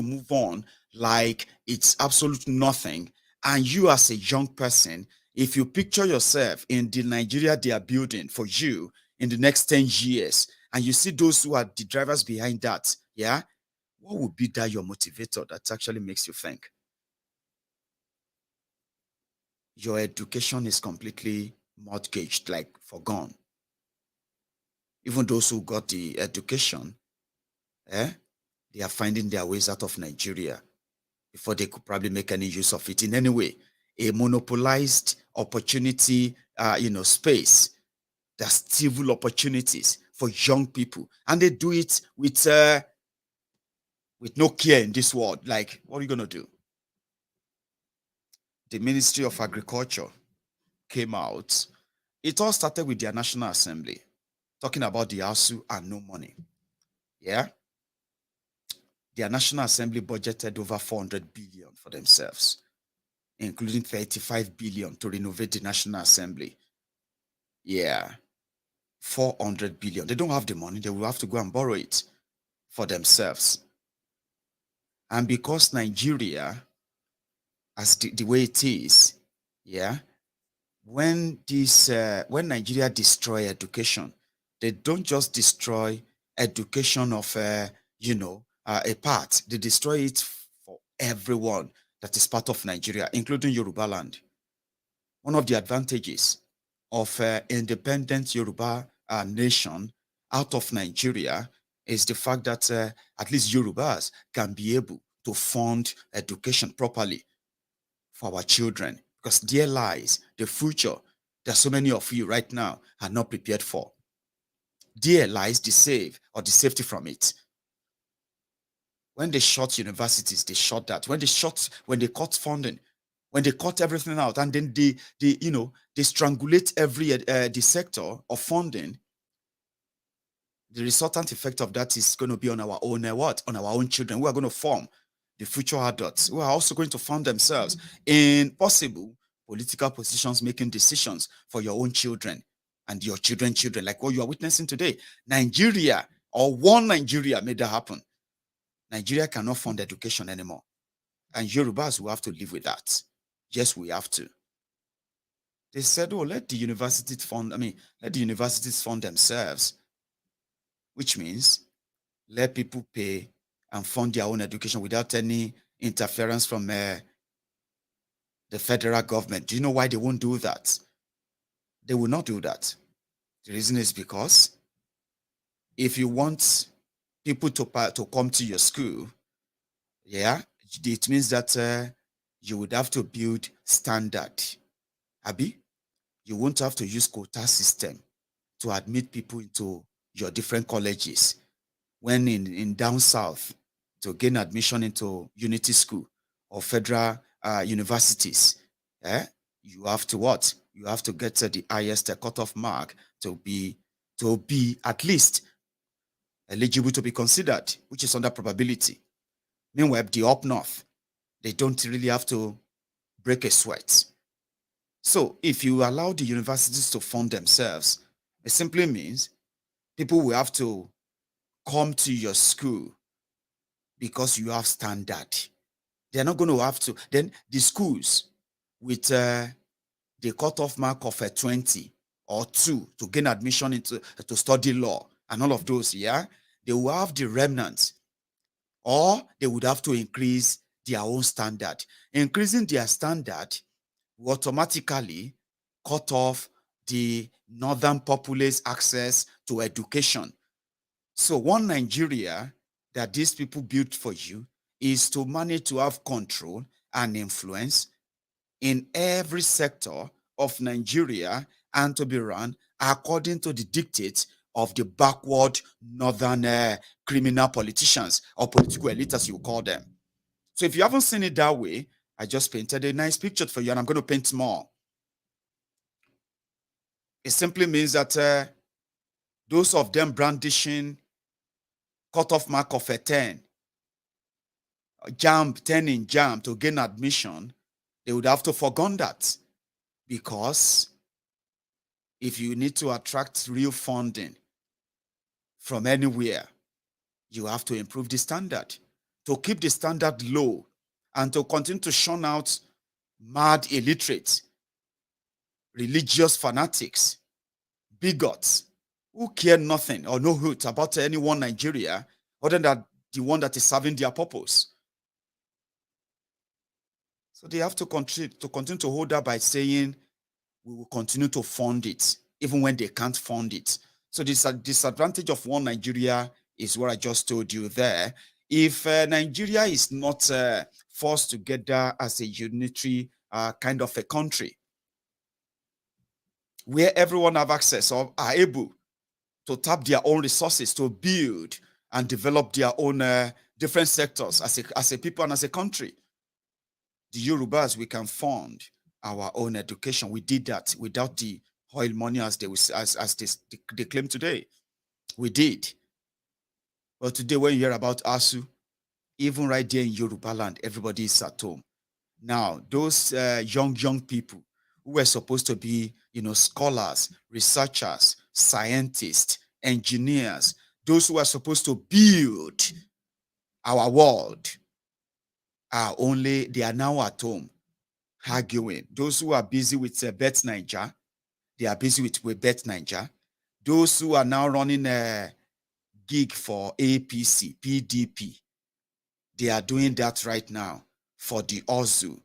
Speaker 3: move on like it's absolute nothing. And you as a young person, if you picture yourself in the Nigeria they are building for you in the next 10 years, and you see those who are the drivers behind that, yeah, what would be that your motivator that actually makes you think? Your education is completely mortgaged, like forgone. Even those who got the education, they are finding their ways out of Nigeria before they could probably make any use of it in any way. A monopolized opportunity, space. There's civil opportunities for young people, and they do it with no care in this world. Like, what are you gonna do? The Ministry of Agriculture came out. It all started with their National Assembly talking about the ASUU and no money. Yeah. Their National Assembly budgeted over 400 billion for themselves, including 35 billion to renovate the National Assembly. Yeah. 400 billion. They don't have the money. They will have to go and borrow it for themselves. And because Nigeria, as the way it is, yeah, when Nigeria destroy education, they don't just destroy education of a part. They destroy it for everyone that is part of Nigeria, including Yoruba land. One of the advantages of independent Yoruba nation out of Nigeria is the fact that at least Yorubas can be able to fund education properly for our children, because there lies the future that so many of you right now are not prepared for. There lies the safety from it. When they shut universities, they shut that. When they cut funding, when they cut everything out, and then they strangulate every the sector of funding, the resultant effect of that is going to be on our own on our own children who are going to form the future adults, who are also going to find themselves in possible political positions, making decisions for your own children and your children, like what you are witnessing today. Nigeria, or one Nigeria, made that happen. Nigeria cannot fund education anymore. And Yorubas will have to live with that. Yes, we have to. They said, oh, let the universities fund themselves, which means let people pay and fund their own education without any interference from the federal government. Do you know why they won't do that? They will not do that. The reason is because if you want people to come to your school, yeah, it means that you would have to build standard. Abi, you won't have to use quota system to admit people into your different colleges. When in down south, to gain admission into Unity School or federal universities, you have to what? You have to get the highest cutoff mark to be at least eligible to be considered, which is under probability. Meanwhile, the up north, they don't really have to break a sweat. So if you allow the universities to fund themselves, it simply means people will have to come to your school because you have standard. They're not going to have to. Then the schools with the cutoff mark of 20 or 2 to gain admission to study law and all of those, yeah, they will have the remnants, or they would have to increase their own standard. Increasing their standard will automatically cut off the northern populace access to education. So one Nigeria that these people built for you is to manage to have control and influence in every sector of Nigeria and to be run according to the dictates of the backward northern criminal politicians or political elite, as you call them. So if you haven't seen it that way, I just painted a nice picture for you, and I'm going to paint more. It simply means that those of them brandishing cutoff mark of a 10, 10 in JAMB to gain admission, they would have to forgo that, because if you need to attract real funding from anywhere, you have to improve the standard. To keep the standard low and to continue to shun out mad illiterates, religious fanatics, bigots, who care nothing or no hoot about any one Nigeria other than the one that is serving their purpose. So they have to continue to hold that by saying, we will continue to fund it, even when they can't fund it. So this disadvantage of one Nigeria is what I just told you there. If Nigeria is not forced together as a unitary kind of a country, where everyone have access or are able to tap their own resources to build and develop their own different sectors as a people and as a country, the Yorubas, we can fund our own education. We did that without the oil money as they claim today. We did. But today, when you hear about ASUU, even right there in Yoruba land, everybody is at home. Now, those young people who were supposed to be, scholars, researchers, scientists, engineers, those who are supposed to build our world, they are now at home arguing. Those who are busy with Bet Niger, they are busy with Bet Niger. Those who are now running a gig for APC, PDP, they are doing that right now for the ASUU.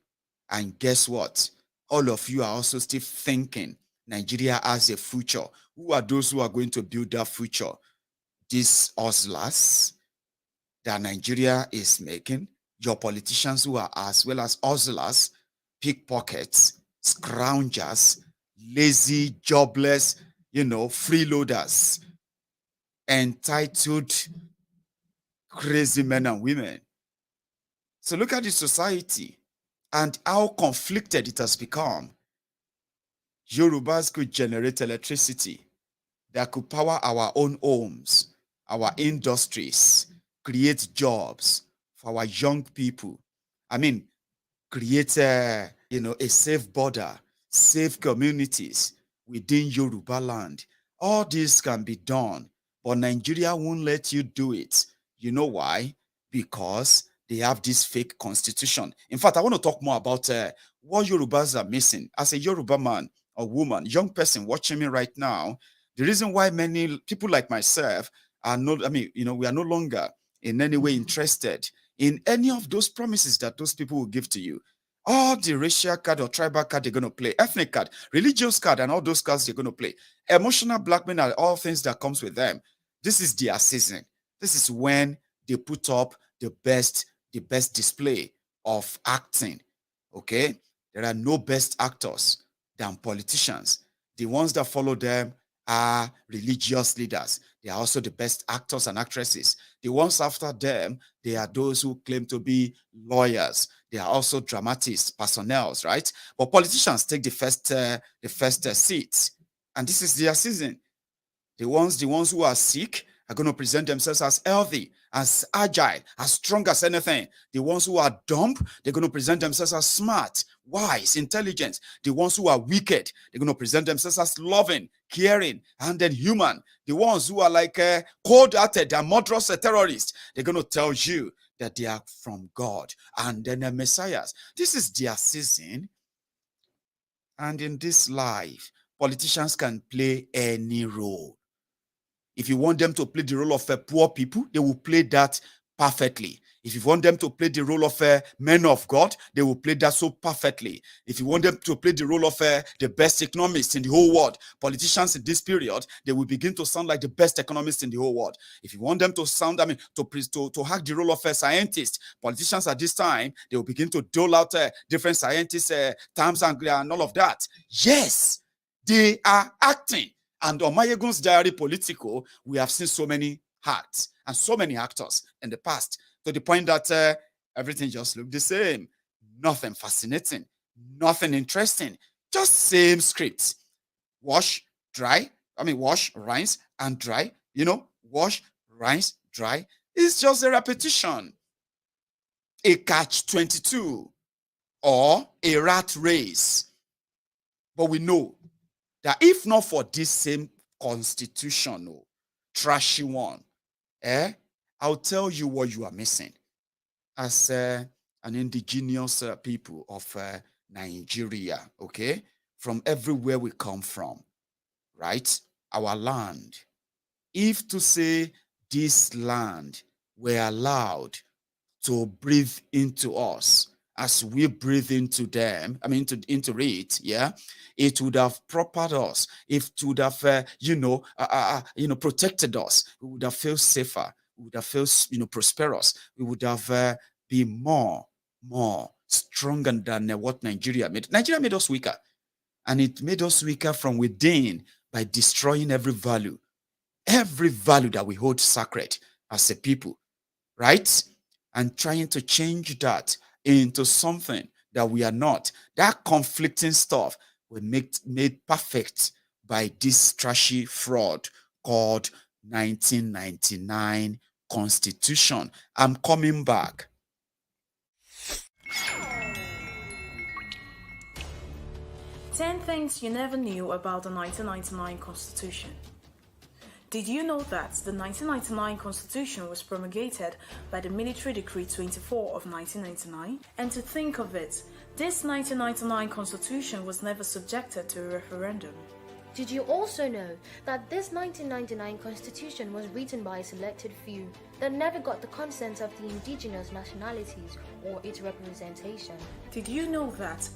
Speaker 3: And guess what? All of you are also still thinking Nigeria has a future. Who are those who are going to build that future? These hustlers that Nigeria is making, your politicians who are as well as hustlers, pickpockets, scroungers, lazy, jobless, freeloaders, entitled, crazy men and women. So look at the society and how conflicted it has become. Yorubas could generate electricity that could power our own homes, our industries, create jobs for our young people. I mean, create a safe border, safe communities within Yoruba land. All this can be done, but Nigeria won't let you do it. You know why? Because they have this fake constitution. In fact, I want to talk more about what Yorubas are missing. As a Yoruba man or woman, young person watching me right now, the reason why many people like myself are not, we are no longer in any way interested in any of those promises that those people will give to you. All the racial card or tribal card they're going to play, ethnic card, religious card, and all those cards they're going to play, emotional blackmail and all things that comes with them. This is their season. This is when they put up the best display of acting. Okay, there are no best actors than politicians. The ones that follow them are religious leaders. They are also the best actors and actresses. The ones after them, they are those who claim to be lawyers. They are also dramatists, personnel, right? But politicians take the first seat, and this is their season. The ones who are sick are going to present themselves as healthy, as agile, as strong as anything. The ones who are dumb, they're going to present themselves as smart, wise, intelligent. The ones who are wicked, they're going to present themselves as loving, caring, and then human. The ones who are like cold-hearted and murderous terrorists, they're going to tell you that they are from God and then the messiahs. This is their season. And in this life, politicians can play any role. If you want them to play the role of poor people, they will play that perfectly. If you want them to play the role of men of God, they will play that so perfectly. If you want them to play the role of the best economists in the whole world, politicians in this period, they will begin to sound like the best economists in the whole world. If you want them to sound, to hack the role of scientists, politicians at this time, they will begin to dole out different scientists' terms and all of that. Yes, they are acting. And on MaiyegunsDiary Politico, we have seen so many acts and so many actors in the past, to the point that everything just looked the same. Nothing fascinating, nothing interesting, just same scripts. Wash, rinse, and dry. Wash, rinse, dry. It's just a repetition. A catch-22 or a rat race. But we know that if not for this same constitution, trashy one, I'll tell you what you are missing as an indigenous people of Nigeria, okay? From everywhere we come from, right? Our land. If to say this land were allowed to breathe into us, as we breathe into them, into it, yeah, it would have propered us. It would have, protected us. We would have felt safer. We would have felt, prosperous. We would have been more stronger than what Nigeria made. Nigeria made us weaker, and it made us weaker from within by destroying every value that we hold sacred as a people, right? And trying to change that into something that we are not. That conflicting stuff was made perfect by this trashy fraud called 1999 Constitution. I'm coming back.
Speaker 6: Ten things you never knew about the 1999 Constitution. Did you know that the 1999 Constitution was promulgated by the Military Decree 24 of 1999? And to think of it, this 1999 Constitution was never subjected to a referendum.
Speaker 7: Did you also know that this 1999 Constitution was written by a selected few that never got the consent of the indigenous nationalities or its representation?
Speaker 6: Did you know that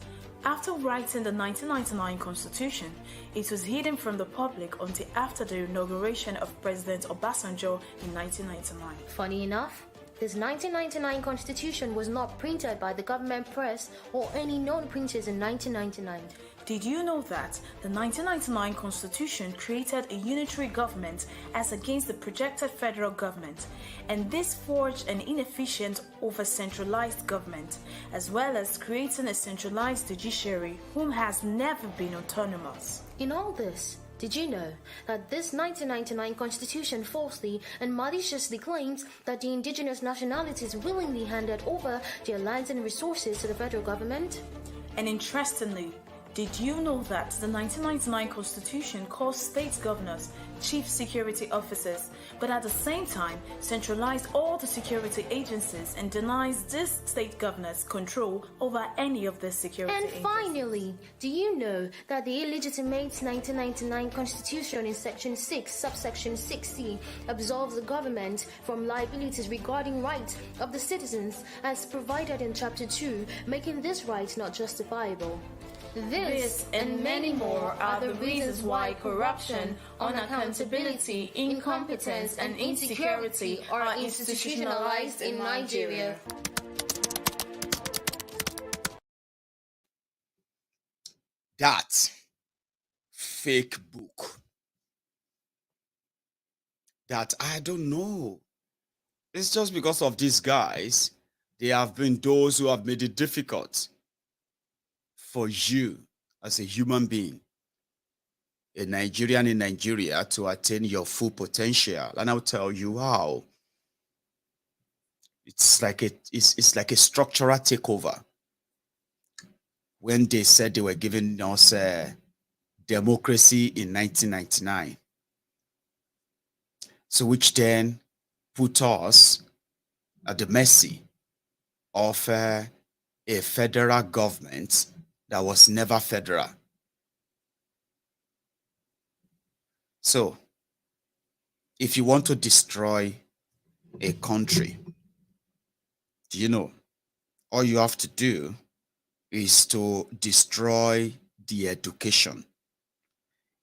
Speaker 6: After writing the 1999 Constitution, it was hidden from the public until after the inauguration of President Obasanjo in 1999.
Speaker 7: Funny enough, this 1999 Constitution was not printed by the government press or any known printers in 1999.
Speaker 6: Did you know that the 1999 Constitution created a unitary government as against the projected federal government, and this forged an inefficient, over-centralized government, as well as creating a centralized judiciary whom has never been autonomous?
Speaker 7: In all this, did you know that this 1999 Constitution falsely and maliciously claims that the indigenous nationalities willingly handed over their lands and resources to the federal government?
Speaker 6: And interestingly, did you know that the 1999 Constitution calls state governors chief security officers, but at the same time centralized all the security agencies and denies these state governors control over any of the security
Speaker 7: And
Speaker 6: agencies?
Speaker 7: finally, do you know that the illegitimate 1999 Constitution in Section 6, subsection 6C, absolves the government from liabilities regarding rights of the citizens as provided in Chapter 2, making this right not justifiable?
Speaker 6: This and many more are the reasons why corruption, unaccountability, incompetence, and insecurity are institutionalized in Nigeria.
Speaker 3: That fake book, that I don't know. It's just because of these guys, they have been those who have made it difficult for you as a human being, a Nigerian in Nigeria, to attain your full potential. And I'll tell you how. It's like a structural takeover. When they said they were giving us democracy in 1999, so which then put us at the mercy of a federal government that was never federal. So, if you want to destroy a country, do you know, all you have to do is to destroy the education.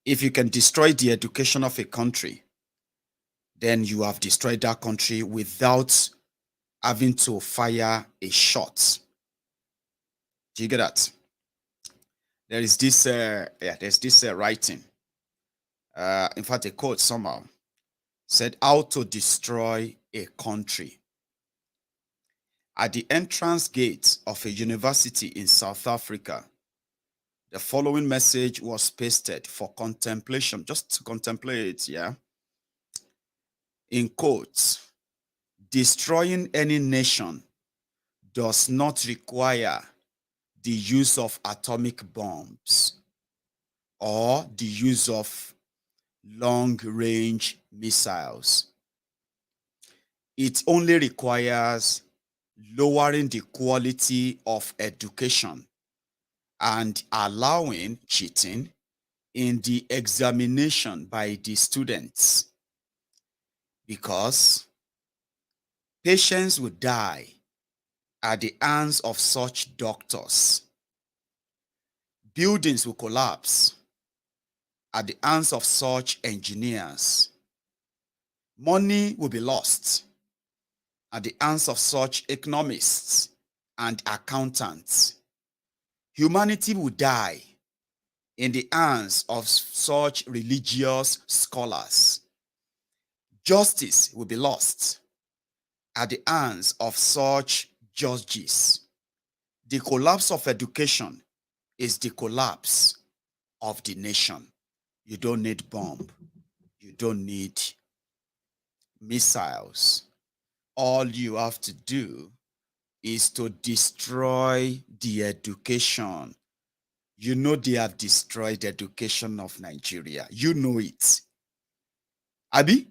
Speaker 3: If you can destroy the education of a country, then you have destroyed that country without having to fire a shot. Do you get that? There is this, there's this writing. In fact, a quote somehow said, "How to destroy a country." At the entrance gate of a university in South Africa, the following message was pasted for contemplation, just to contemplate, yeah? In quotes, "Destroying any nation does not require the use of atomic bombs or the use of long-range missiles. It only requires lowering the quality of education and allowing cheating in the examination by the students, because patients will die at the hands of such doctors. Buildings will collapse at the hands of such engineers. Money will be lost at the hands of such economists and accountants. Humanity will die in the hands of such religious scholars. Justice will be lost at the hands of such judges. The collapse of education is the collapse of the nation. You don't need bomb. You don't need missiles. All you have to do is to destroy the education. You know they have destroyed the education of Nigeria. You know it. Abi,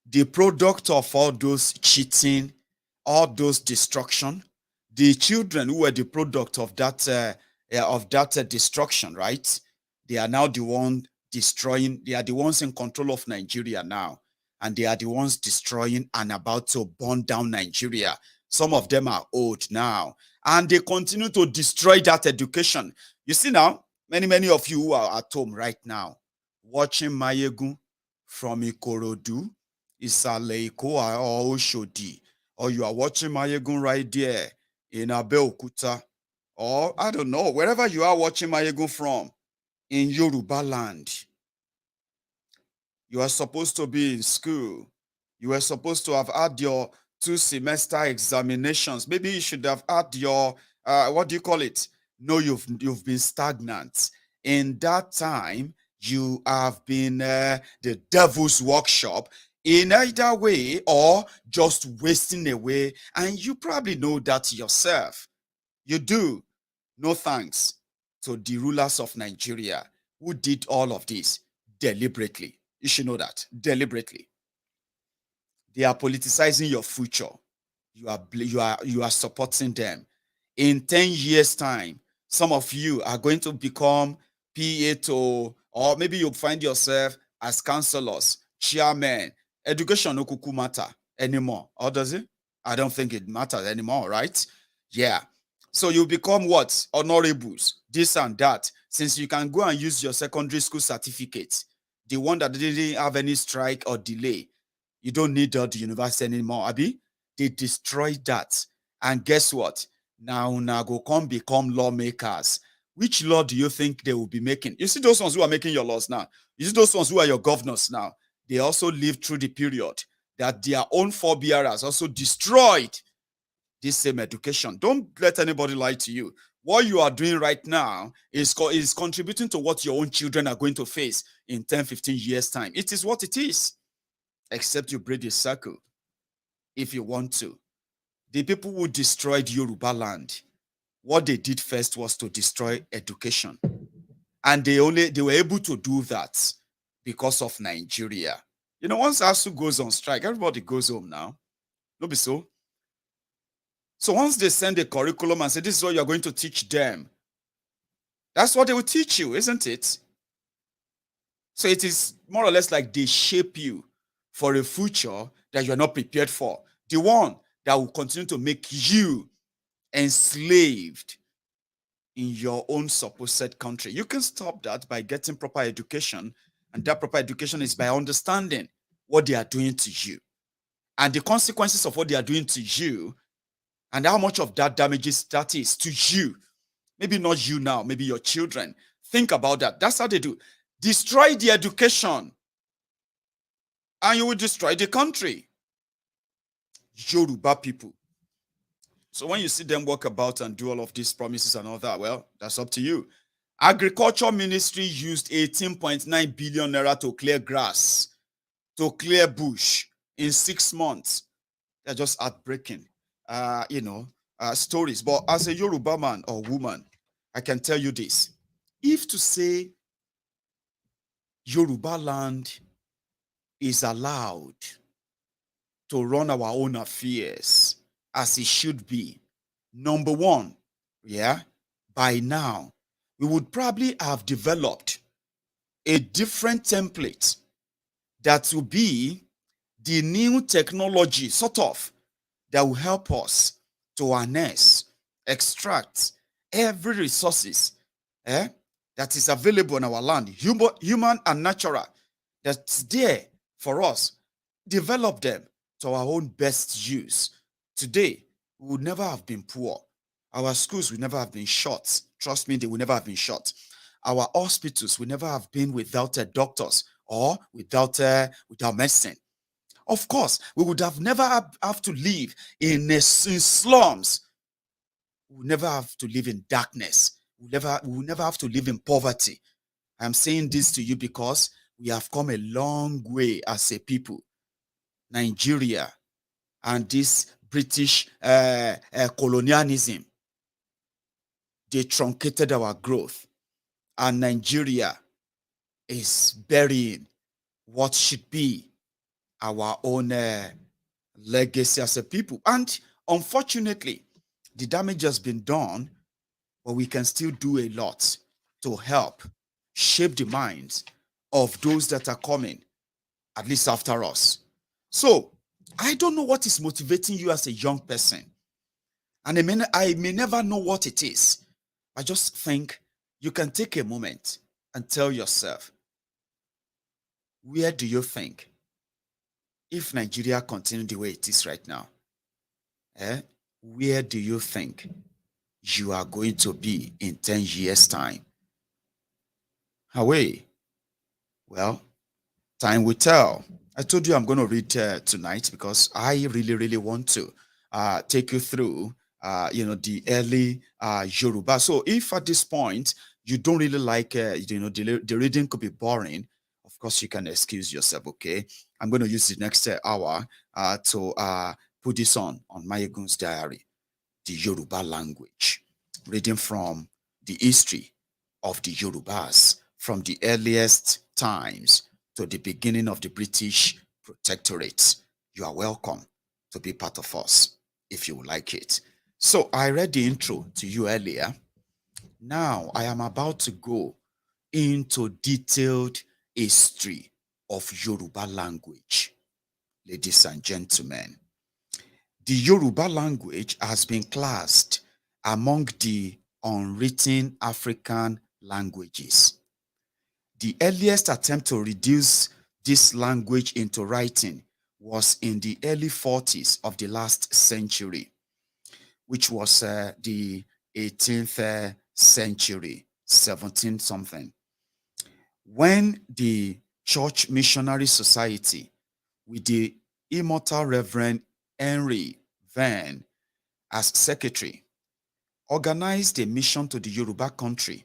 Speaker 3: the product of all those cheating, all those destruction, the children who were the product of that destruction, right? They are now the one destroying. They are the ones in control of Nigeria now, and they are the ones destroying and about to burn down Nigeria. Some of them are old now, And they continue to destroy that education. You see now, many of you who are at home right now, watching Maiyegun from Ikorodu, Isale Eko or Oshodi, or you are watching Maiyegun right there in Abeokuta, or I don't know, wherever you are watching Maiyegun from, in Yoruba land. You are supposed to be in school. You are supposed to have had your 2-semester examinations. Maybe you should have had your, what do you call it? No, you've been stagnant. In that time, you have been the devil's workshop in either way or just wasting away. And you probably know that yourself. You do. No thanks to the rulers of Nigeria who did all of this deliberately. You should know that deliberately. They are politicizing your future. You are supporting them. In 10 years' time, some of you are going to become PA to, or maybe you'll find yourself as councillors, chairmen. Education no kuku matter anymore, or does it? I don't think it matters anymore, right? Yeah. So you become what? Honorables, this and that. Since you can go and use your secondary school certificate, the one that didn't have any strike or delay, you don't need the university anymore, Abi. They destroyed that. And guess what? Now go come become lawmakers. Which law do you think they will be making? You see those ones who are making your laws now. You see those ones who are your governors now. They also lived through the period that their own forebearers also destroyed this same education. Don't let anybody lie to you. What you are doing right now is contributing to what your own children are going to face in 10, 15 years' time. It is what it is, except you break the circle if you want to. The people who destroyed Yoruba land, what they did first was to destroy education. And they were able to do that because of Nigeria. You know, once ASUU goes on strike, everybody goes home now. No be so. So once they send a curriculum and say, this is what you're going to teach them, that's what they will teach you, isn't it? So it is more or less like they shape you for a future that you're not prepared for. The one that will continue to make you enslaved in your own supposed country. You can stop that by getting proper education, and that proper education is by understanding what they are doing to you and the consequences of what they are doing to you, and how much of that damages that is to you. Maybe not you now, maybe your children. Think about that. That's how they do. Destroy the education, and you will destroy the country. Yoruba people. So when you see them walk about and do all of these promises and all that, well, that's up to you. Agriculture Ministry used 18.9 billion naira to clear grass, to clear bush in 6 months. They're just heartbreaking, stories. But as a Yoruba man or woman, I can tell you this. If to say Yoruba land is allowed to run our own affairs as it should be, number one, by now, we would probably have developed a different template that will be the new technology, sort of, that will help us to harness, extract every resources that is available in our land, human and natural, that's there for us. Develop them to our own best use. Today, we would never have been poor. Our schools would never have been short. Trust me, they would never have been short. Our hospitals would never have been without doctors or without medicine. Of course, we would have never have to live in slums. We would never have to live in darkness. We would never have to live in poverty. I'm saying this to you because we have come a long way as a people. Nigeria and this British colonialism, they truncated our growth, and Nigeria is burying what should be our own legacy as a people. And unfortunately, the damage has been done, but we can still do a lot to help shape the minds of those that are coming, at least after us. So, I don't know what is motivating you as a young person. And I may never know what it is. I just think you can take a moment and tell yourself, where do you think, if Nigeria continues the way it is right now, where do you think you are going to be in 10 years' time? Away. Well, time will tell. I told you I'm going to read tonight because I really, really want to take you through, the early Yoruba. So if at this point you don't really like, the reading could be boring, of course you can excuse yourself, okay? I'm going to use the next hour to put this on MaiyegunsDiary, the Yoruba language, reading from the history of the Yorubas from the earliest times to the beginning of the British protectorate. You are welcome to be part of us if you would like it. So I read the intro to you earlier. Now I am about to go into detailed history of Yoruba language. Ladies and gentlemen, the Yoruba language has been classed among the unwritten African languages. The earliest attempt to reduce this language into writing was in the early 40s of the last century, which was the 18th century, 17 something, when the Church Missionary Society, with the immortal Reverend Henry Venn as secretary, organized a mission to the Yoruba country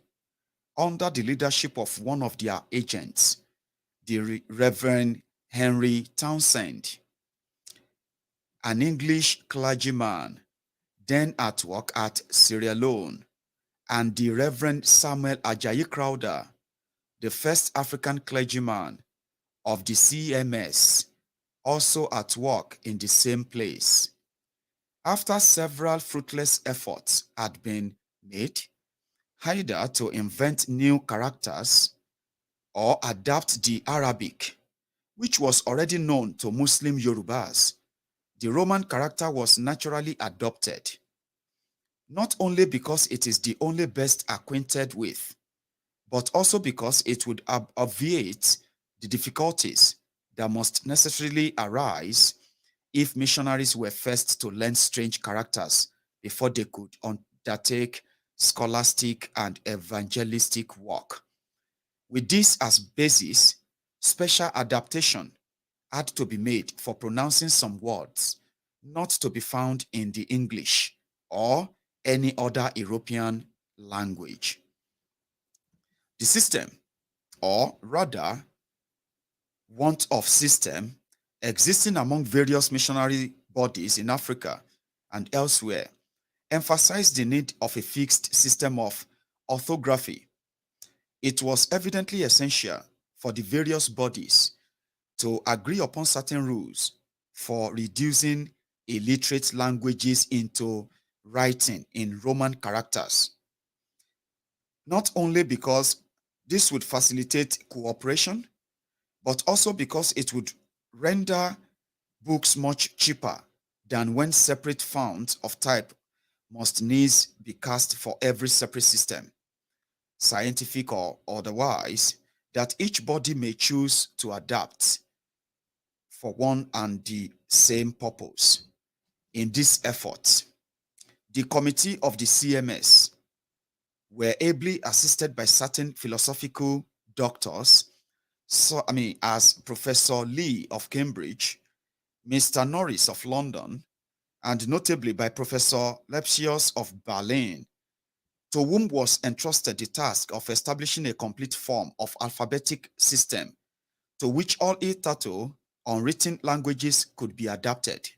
Speaker 3: under the leadership of one of their agents, the Reverend Henry Townsend, an English clergyman then at work at Sierra Leone, and the Reverend Samuel Ajayi Crowther, the first African clergyman of the CMS, also at work in the same place. After several fruitless efforts had been made, either to invent new characters or adapt the Arabic, which was already known to Muslim Yorubas, the Roman character was naturally adopted, not only because it is the only best acquainted with, but also because it would obviate the difficulties that must necessarily arise if missionaries were first to learn strange characters before they could undertake scholastic and evangelistic work. With this as basis, special adaptation had to be made for pronouncing some words not to be found in the English or any other European language. The system, or rather, want of system, existing among various missionary bodies in Africa and elsewhere, emphasized the need of a fixed system of orthography. It was evidently essential for the various bodies to agree upon certain rules for reducing illiterate languages into writing in Roman characters, not only because this would facilitate cooperation, but also because it would render books much cheaper than when separate fonts of type must needs be cast for every separate system, scientific or otherwise, that each body may choose to adapt for one and the same purpose. In this effort, the committee of the CMS were ably assisted by certain philosophical doctors, as Professor Lee of Cambridge, Mr. Norris of London, and notably by Professor Lepsius of Berlin, to whom was entrusted the task of establishing a complete form of alphabetic system to which all hitherto unwritten languages could be adapted.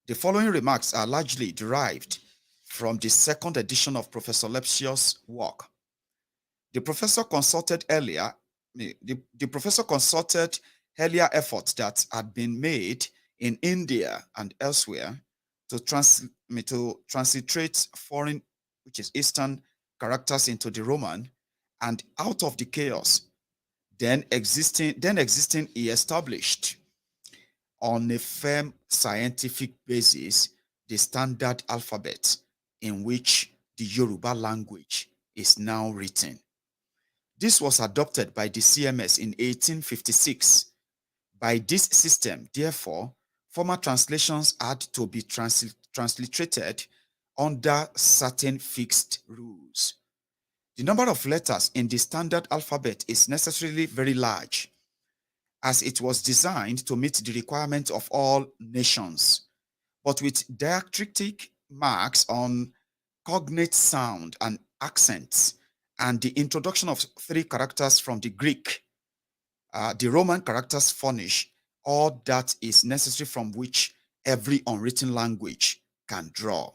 Speaker 3: The following remarks are largely derived from the second edition of Professor Lepsius' work. The professor consulted earlier efforts that had been made in India and elsewhere to transliterate foreign, which is Eastern, characters into the Roman, and out of the chaos then existing, he established on a firm scientific basis the standard alphabet in which the Yoruba language is now written. This was adopted by the CMS in 1856. By this system, therefore, former translations had to be transliterated under certain fixed rules. The number of letters in the standard alphabet is necessarily very large, as it was designed to meet the requirements of all nations, but with diacritic marks on cognate sound and accents, and the introduction of 3 characters from the Greek, the Roman characters furnish all that is necessary from which every unwritten language can draw.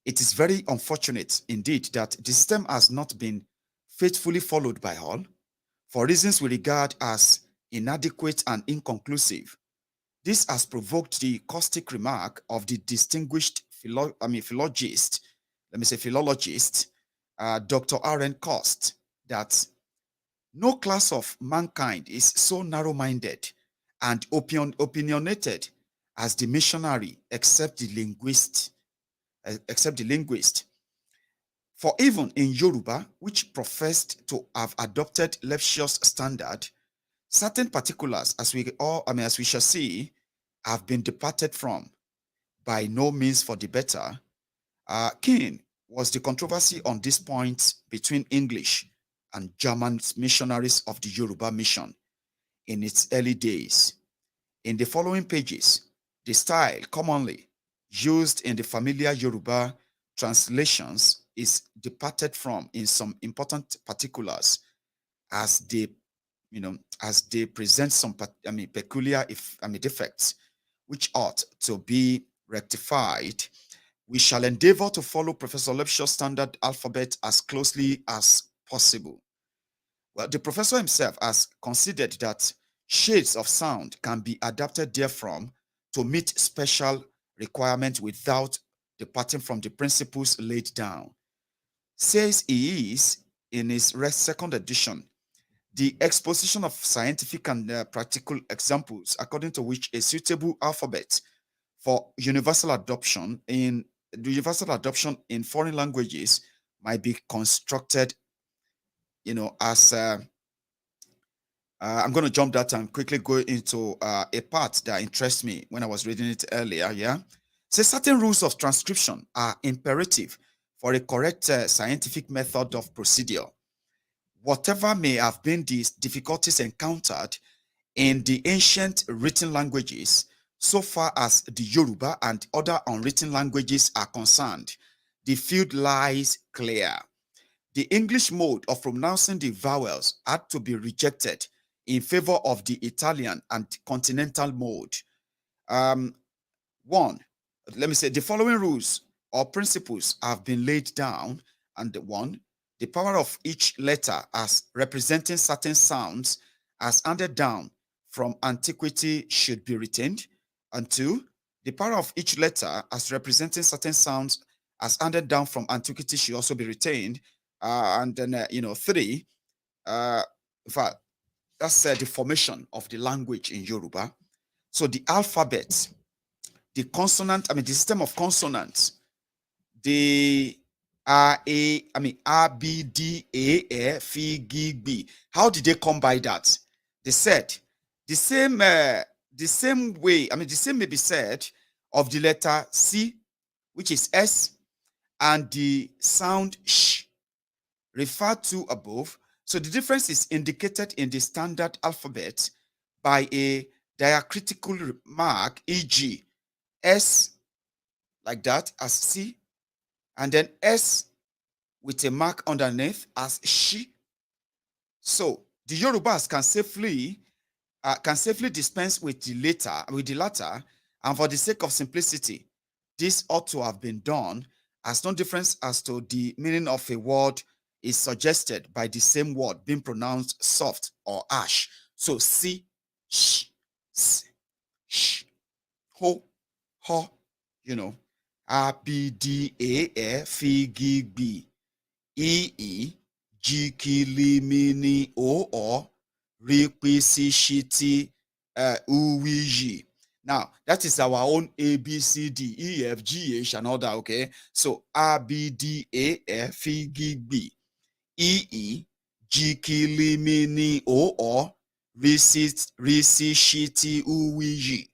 Speaker 3: It is very unfortunate indeed that the system has not been faithfully followed by all, for reasons we regard as inadequate and inconclusive. This has provoked the caustic remark of the distinguished philologist, Dr. R.N. Cost, that no class of mankind is so narrow-minded and opinionated as the missionary, except the linguist. For even in Yoruba, which professed to have adopted Lepsius standard, certain particulars, as we shall see, have been departed from, by no means for the better. Keen was the controversy on this point between English and German missionaries of the Yoruba mission in its early days. In the following pages, the style commonly used in the familiar Yoruba translations is departed from in some important particulars, as they present some peculiar defects which ought to be rectified. We shall endeavor to follow Professor Lepsius' standard alphabet as closely as possible. Well, the professor himself has considered that shades of sound can be adapted therefrom to meet special requirements without departing from the principles laid down. Says he is, in his second edition, the exposition of scientific and practical examples according to which a suitable alphabet for universal adoption in foreign languages might be constructed, as I'm going to jump that and quickly go into a part that interests me when I was reading it earlier. So certain rules of transcription are imperative for a correct scientific method of procedure. Whatever may have been the difficulties encountered in the ancient written languages, so far as the Yoruba and other unwritten languages are concerned, the field lies clear. The English mode of pronouncing the vowels had to be rejected in favor of the Italian and continental mode. The following rules or principles have been laid down. And 1, the power of each letter as representing certain sounds as handed down from antiquity should be retained. And 2, the power of each letter as representing certain sounds as handed down from antiquity should also be retained. And then, 3, in fact, that's the formation of the language in Yoruba. So the alphabet, the consonant, the system of consonants, the A, B, D, A, E, F, G, B. How did they come by that? They said the same way, the same may be said of the letter C, which is S, and the sound sh referred to above. So the difference is indicated in the standard alphabet by a diacritical mark, e.g., S like that as C, and then S with a mark underneath as sh. So the Yorubas can safely dispense with the latter, and for the sake of simplicity, this ought to have been done, as no difference as to the meaning of a word is suggested by the same word being pronounced soft or harsh. So C, sh, s, sh, ho, ho, A, B, D, A, E, F, G, B, E, E, G, K, L, M, N, O, R, R, P, C, Sh, T, U, V, G. Now, that is our own A, B, C, D, E, F, G, H, and all that, okay? So, A, B, D, A, F, E, G, B, E, E, G, K, L, M, N, O, R, C, Sh, T, U, W, G.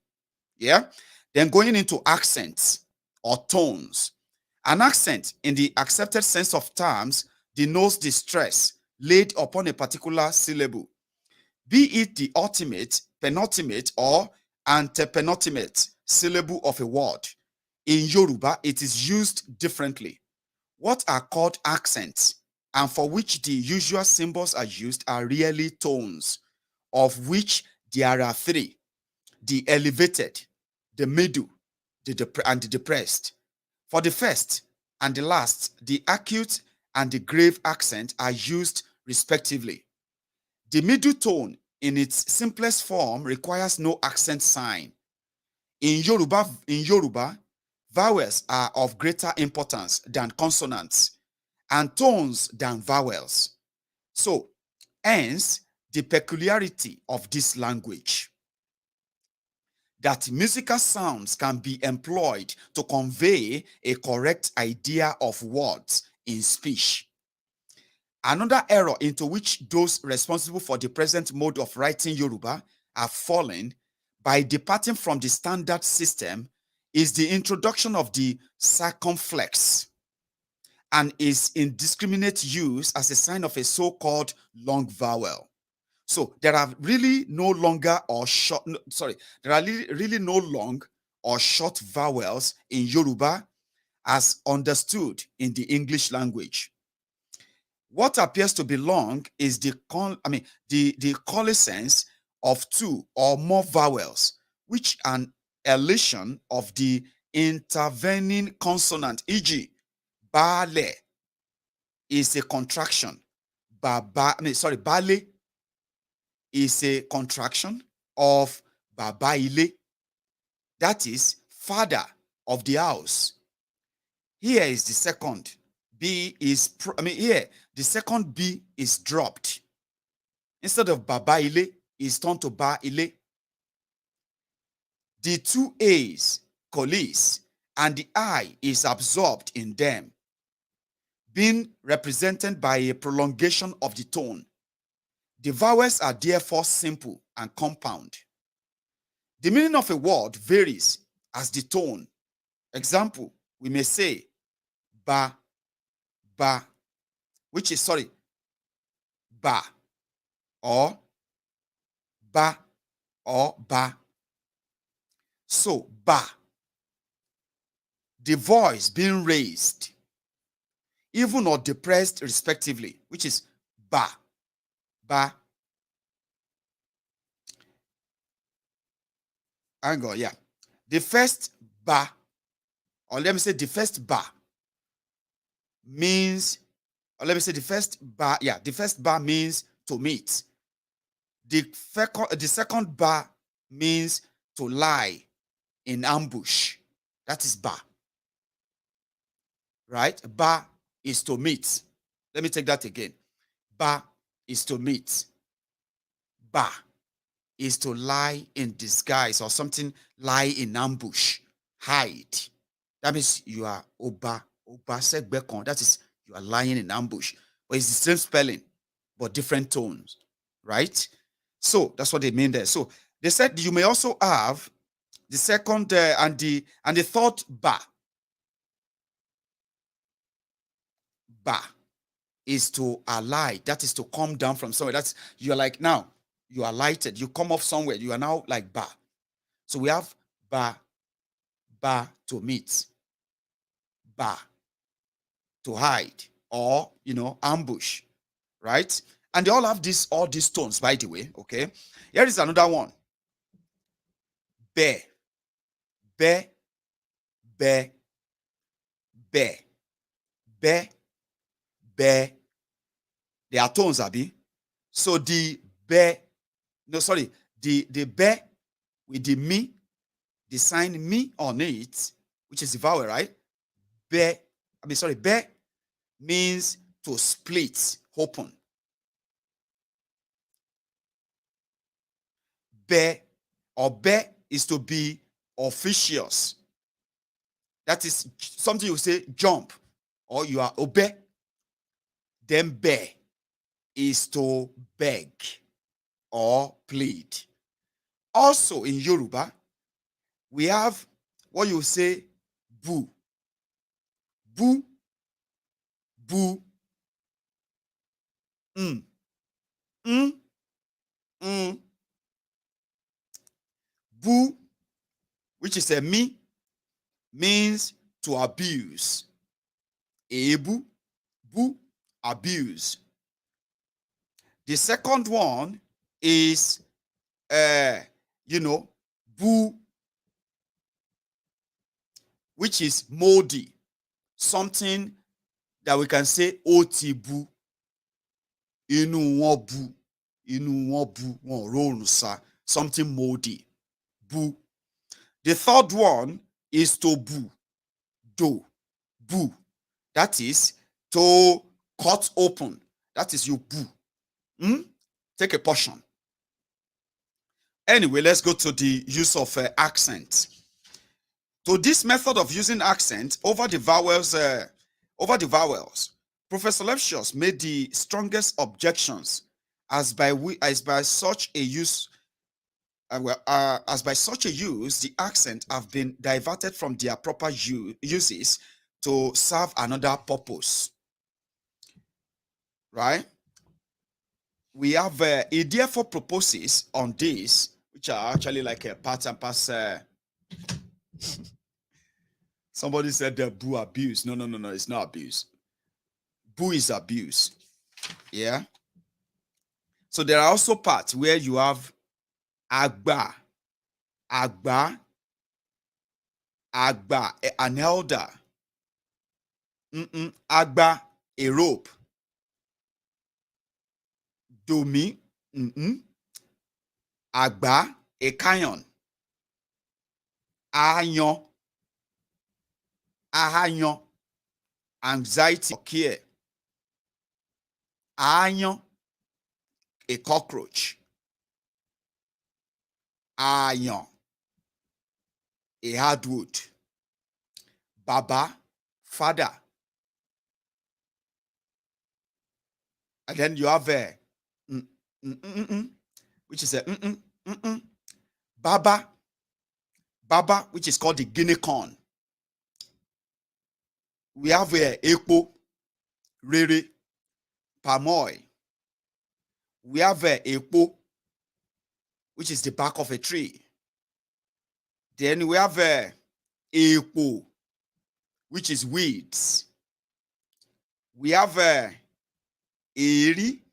Speaker 3: Yeah? Then going into accents or tones. An accent, in the accepted sense of terms, denotes the stress laid upon a particular syllable, be it the ultimate, penultimate, or antepenultimate syllable of a word. In Yoruba, it is used differently. What are called accents, and for which the usual symbols are used, are really tones, of which there are three: the elevated, the middle, and the depressed. For the first and the last, the acute and the grave accent are used respectively. The middle tone, in its simplest form, requires no accent sign. In Yoruba, vowels are of greater importance than consonants, and tones than vowels. So, hence, the peculiarity of this language, that musical sounds can be employed to convey a correct idea of words in speech. Another error into which those responsible for the present mode of writing Yoruba have fallen by departing from the standard system is the introduction of the circumflex and its indiscriminate use as a sign of a so-called long vowel. So there are really no longer or short, there are really no long or short vowels in Yoruba as understood in the English language. What appears to be long is the coalescence of two or more vowels, which an elation of the intervening consonant, e.g., bale is a contraction. Bale is a contraction of babaile, that is father of the house. Here is the second B is, here the second B is dropped. Instead of babaile, is turned to baile. The two A's coalesce and the I is absorbed in them, being represented by a prolongation of the tone. The vowels are therefore simple and compound. The meaning of a word varies as the tone. Example, we may say ba, which is, ba, or ba, or ba. So, ba, the voice being raised, even or depressed respectively, which is ba, ba. Hang on, yeah. The first ba, or let me say the first ba means, or let me say the first ba, yeah, the first ba means to meet. The second ba means to lie in ambush. That is ba. Right? Ba is to meet. Let me take that again. Ba is to meet. Ba is to lie in disguise or something, lie in ambush, hide. That means you are oba segbekon. That is, you are lying in ambush. But it's the same spelling, but different tones, right? So that's what they mean there. So they said you may also have the second and the third ba. Ba is to alight. That is to come down from somewhere. That's, you are like, now you are lighted. You come off somewhere. You are now like ba. So we have ba to meet, ba to hide, or ambush, right? And they all have all these tones, by the way. Okay, here is another one. Be, be, be, be, be, be. They are tones, Abi. So the be, the be with the me, the sign me on it, which is the vowel, right? Be, be means to split, open. Be or be is to be officious. That is something you say jump or you are obey. Then be is to beg or plead. Also in Yoruba, we have what you say boo. Boo. Boo. Mm. Mm. Mm. Boo, which is a me, means to abuse. Ebu, boo, abuse. The second one is, boo, which is moldy. Something that we can say, oti boo, inu won boo, inu won boo, won roll sa, something moldy. Boo. The third one is to boo, do, boo. That is to cut open. That is you boo. Take a portion. Anyway, let's go to the use of accent. To this method of using accent over the vowels, Professor Lepsius made the strongest objections as by such a use, the accent have been diverted from their proper uses to serve another purpose. Right? We have he therefore proposes on this, which are actually like a part and parcel. Somebody said the boo abuse. No, it's not abuse. Boo is abuse. Yeah. So there are also parts where you have agba, an elder, agba, a rope, domi, agba, a canyon, ahanyo, anxiety or care, ahanyo, a cockroach, ayan, a hardwood, baba, father. And then you have a which is a baba, which is called the guinea corn. We have a epo, rere, palm oil. We have a epo, which is the bark of a tree. Then we have a epo, which is weeds. We have a eri,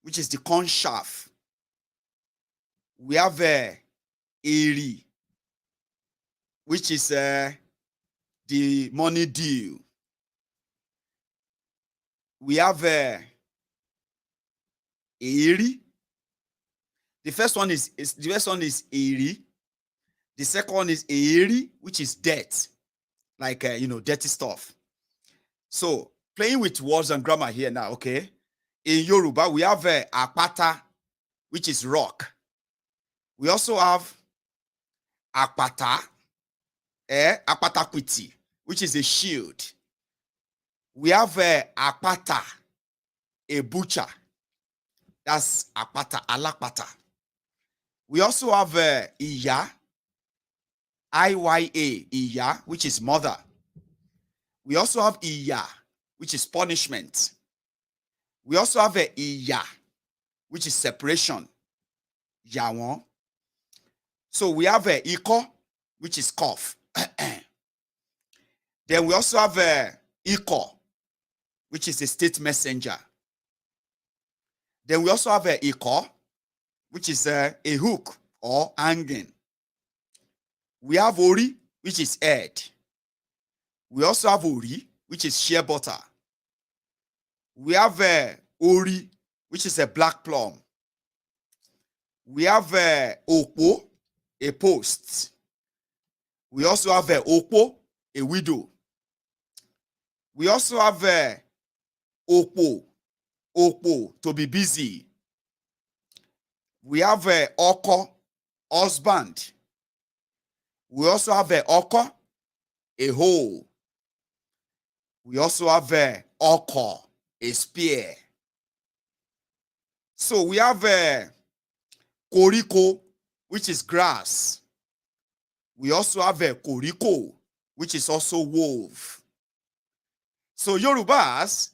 Speaker 3: which is the corn chaff. We have a eri, which is the money dew. We have a eri. The first one is eri. The second one is eri, which is dirt, like dirty stuff. So playing with words and grammar here now, okay? In Yoruba, we have apata, which is rock. We also have apata, apatakwiti, which is a shield. We have apata, a butcher. That's apata, alapata. We also have iya, iya, iya, which is mother. We also have iya, which is punishment. We also have iya, which is separation. Yawon. So we have iko, which is cough. Then we also have iko, which is a state messenger. Then we also have iko, which is a hook or hanging. We have ori, which is head. We also have ori, which is shea butter. We have ori, which is a black plum. We have opo, a post. We also have opo, a widow. We also have opo, to be busy. We have oko, husband. We also have a oko, a hoe. We also have a oko, a spear. So we have a koriko, which is grass. We also have a koriko, which is also wove. So Yorubas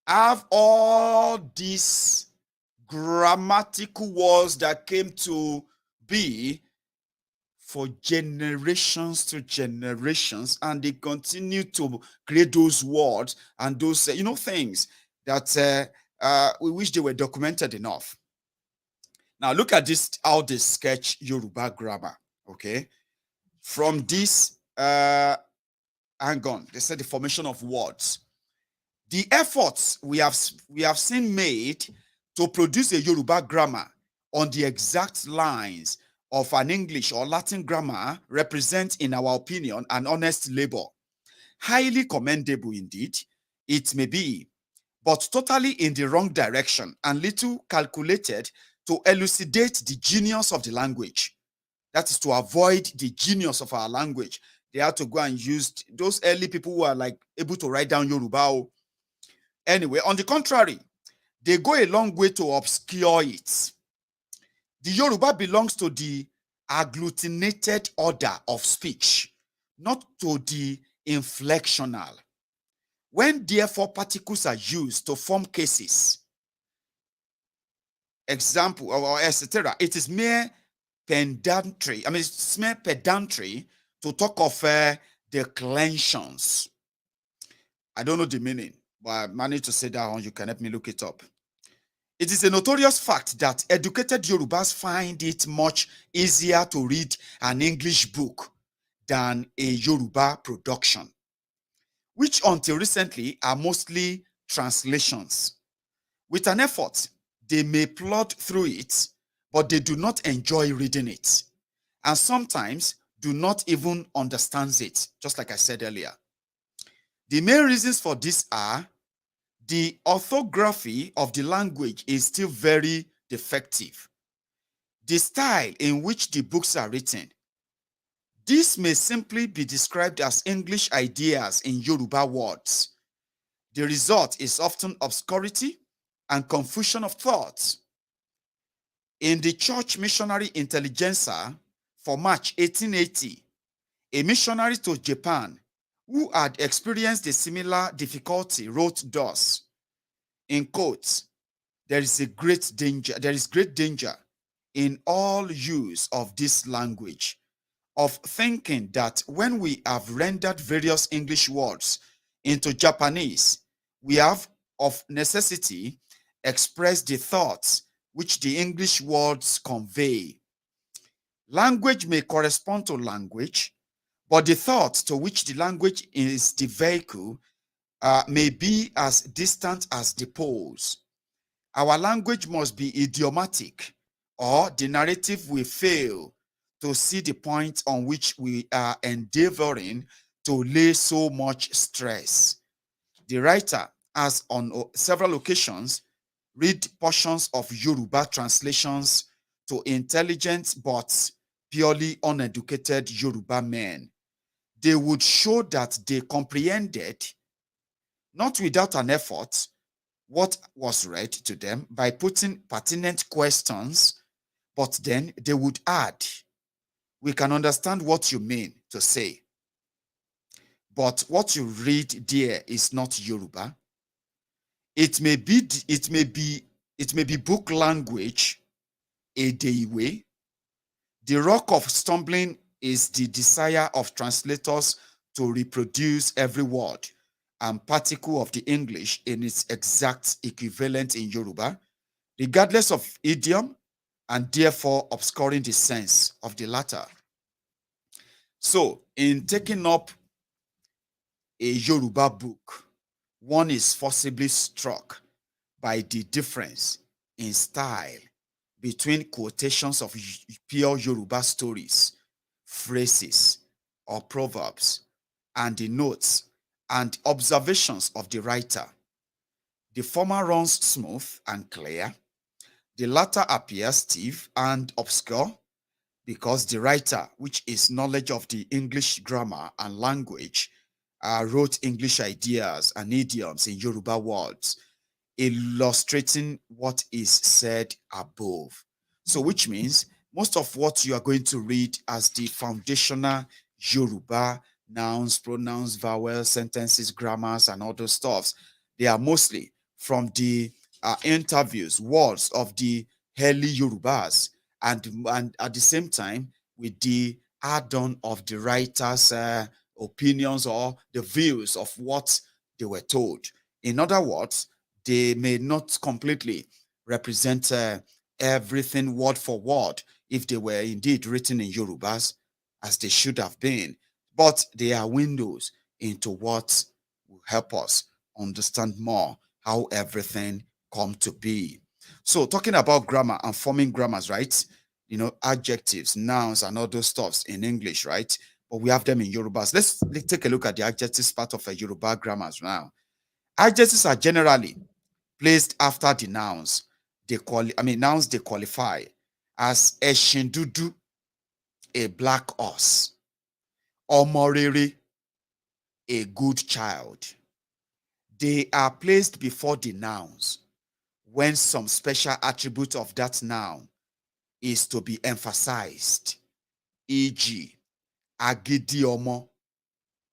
Speaker 3: have all these grammatical words that came to be for generations to generations, and they continue to create those words and those things that we wish they were documented enough. Now look at this, how they sketch Yoruba grammar. Okay, from this hang on, they said the formation of words. The efforts we have seen made to produce a Yoruba grammar on the exact lines of an English or Latin grammar represent, in our opinion, an honest labor. Highly commendable indeed, it may be, but totally in the wrong direction and little calculated to elucidate the genius of the language. That is to avoid the genius of our language. They had to go and use those early people who are like able to write down Yoruba. Anyway, on the contrary, they go a long way to obscure it. The Yoruba belongs to the agglutinated order of speech, not to the inflectional. When therefore particles are used to form cases, example, or etc., it is mere pedantry. I mean, it's mere pedantry to talk of declensions. I don't know the meaning, but I managed to say that one. You can help me look it up. It is a notorious fact that educated Yorubas find it much easier to read an English book than a Yoruba production, which until recently are mostly translations. With an effort, they may plod through it, but they do not enjoy reading it, and sometimes do not even understand it, just like I said earlier. The main reasons for this are: the orthography of the language is still very defective. The style in which the books are written. This may simply be described as English ideas in Yoruba words. The result is often obscurity and confusion of thought. In the Church Missionary Intelligencer for March 1880, a missionary to Japan who had experienced a similar difficulty wrote thus, in quotes, there is great danger in all use of this language, of thinking that when we have rendered various English words into Japanese, we have of necessity expressed the thoughts which the English words convey. Language may correspond to language, but the thought to which the language is the vehicle may be as distant as the poles. Our language must be idiomatic, or the narrative will fail to see the point on which we are endeavoring to lay so much stress. The writer has on several occasions read portions of Yoruba translations to intelligent but purely uneducated Yoruba men. They would show that they comprehended, not without an effort, what was read to them by putting pertinent questions, but then they would add, we can understand what you mean to say, but what you read there is not Yoruba. It may be book language, Edeiwe. The rock of stumbling is the desire of translators to reproduce every word and particle of the English in its exact equivalent in Yoruba, regardless of idiom, and therefore obscuring the sense of the latter. So, in taking up a Yoruba book, one is forcibly struck by the difference in style between quotations of pure Yoruba stories, phrases, or proverbs, and the notes and observations of the writer. The former runs smooth and clear. The latter appears stiff and obscure because the writer, which is knowledge of the English grammar and language, wrote English ideas and idioms in Yoruba words, illustrating what is said above. So, which means most of what you are going to read as the foundational Yoruba nouns, pronouns, vowels, sentences, grammars, and all those stuffs, they are mostly from the interviews, words of the early Yorubas, and at the same time with the add-on of the writer's opinions or the views of what they were told. In other words, they may not completely represent everything word for word if they were indeed written in Yorubas as they should have been, but they are windows into what will help us understand more how everything come to be. So talking about grammar and forming grammars, right? You know, adjectives, nouns, and all those stuffs in English, right? But we have them in Yorubas. Let's take a look at the adjectives part of a Yoruba grammars now. Adjectives are generally placed after the nouns. Nouns they qualify as Eshindudu, a black horse, Omorere, a good child. They are placed before the nouns when some special attribute of that noun is to be emphasized, e.g., Agidi Omo,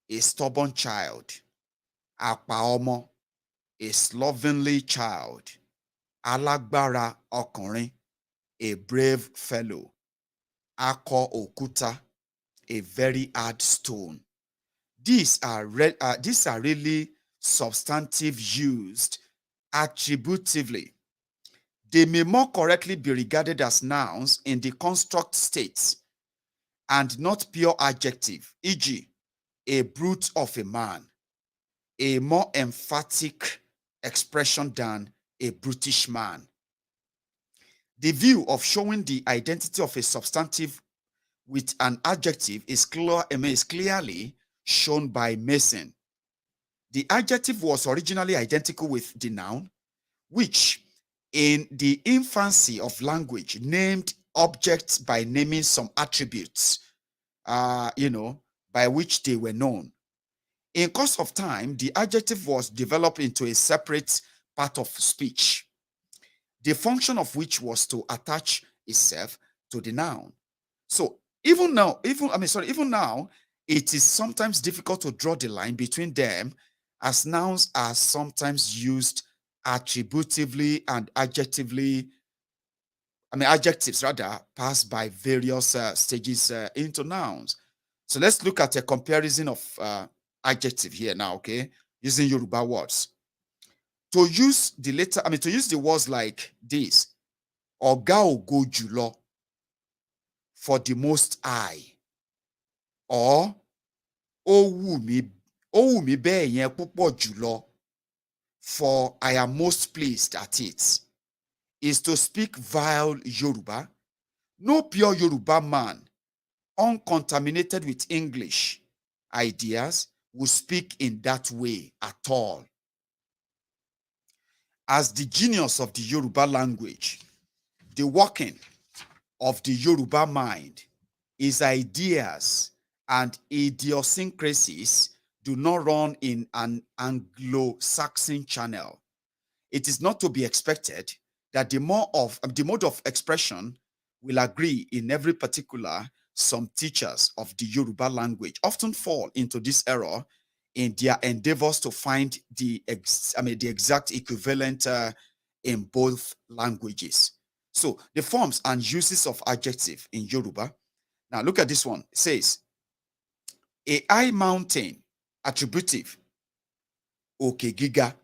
Speaker 3: a stubborn child, Apa Omo, a slovenly child, Alagbara Ọkùnrin, a brave fellow, Akọ Òkúta, a very hard stone. These are really substantive used attributively. They may more correctly be regarded as nouns in the construct state and not pure adjective, e.g., a brute of a man, a more emphatic expression than a brutish man. The view of showing the identity of a substantive with an adjective is clearly shown by Mason. The adjective was originally identical with the noun, which in the infancy of language named objects by naming some attributes, by which they were known. In course of time, the adjective was developed into a separate part of speech, the function of which was to attach itself to the noun. So even now, it is sometimes difficult to draw the line between them, as nouns are sometimes used attributively and adjectively. Adjectives rather pass by various stages into nouns. So let's look at a comparison of adjective here now, okay? Using Yoruba words. To use the words like this, Ọ̀gá ògo jùlọ, for the most high, or ó wù mí bẹ́ẹ̀ yẹn púpọ̀ jùlọ, for I am most pleased at it, is to speak vile Yoruba. No pure Yoruba man, uncontaminated with English ideas, will speak in that way at all. As the genius of the Yoruba language, the working of the Yoruba mind is ideas and idiosyncrasies do not run in an Anglo-Saxon channel. It is not to be expected that the mode of expression will agree in every particular. Some teachers of the Yoruba language often fall into this error in their endeavors to find the exact equivalent in both languages. So the forms and uses of adjective in Yoruba. Now look at this one. It says, a high mountain, attributive, Òkè gíga.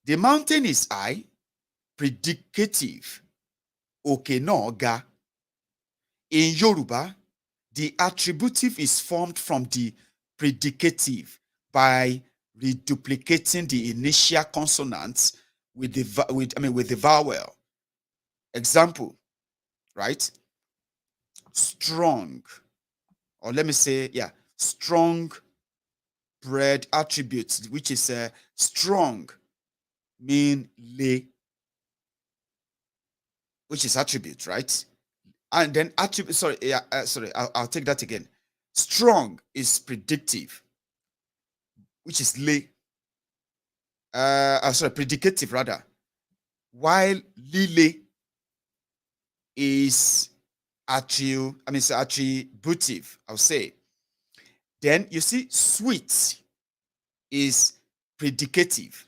Speaker 3: The mountain is high, predicative, Òkè náà ga. In Yoruba, the attributive is formed from the predicative by reduplicating the initial consonants with the vowel. Example, right? Strong, or let me say, strong bread attributes, which is strong, mean le, which is attribute, right? And then attribute, sorry, I'll take that again. Strong is predictive, which is lay. Predicative rather. While lile is attributive, I'll say. Then you see sweet is predicative,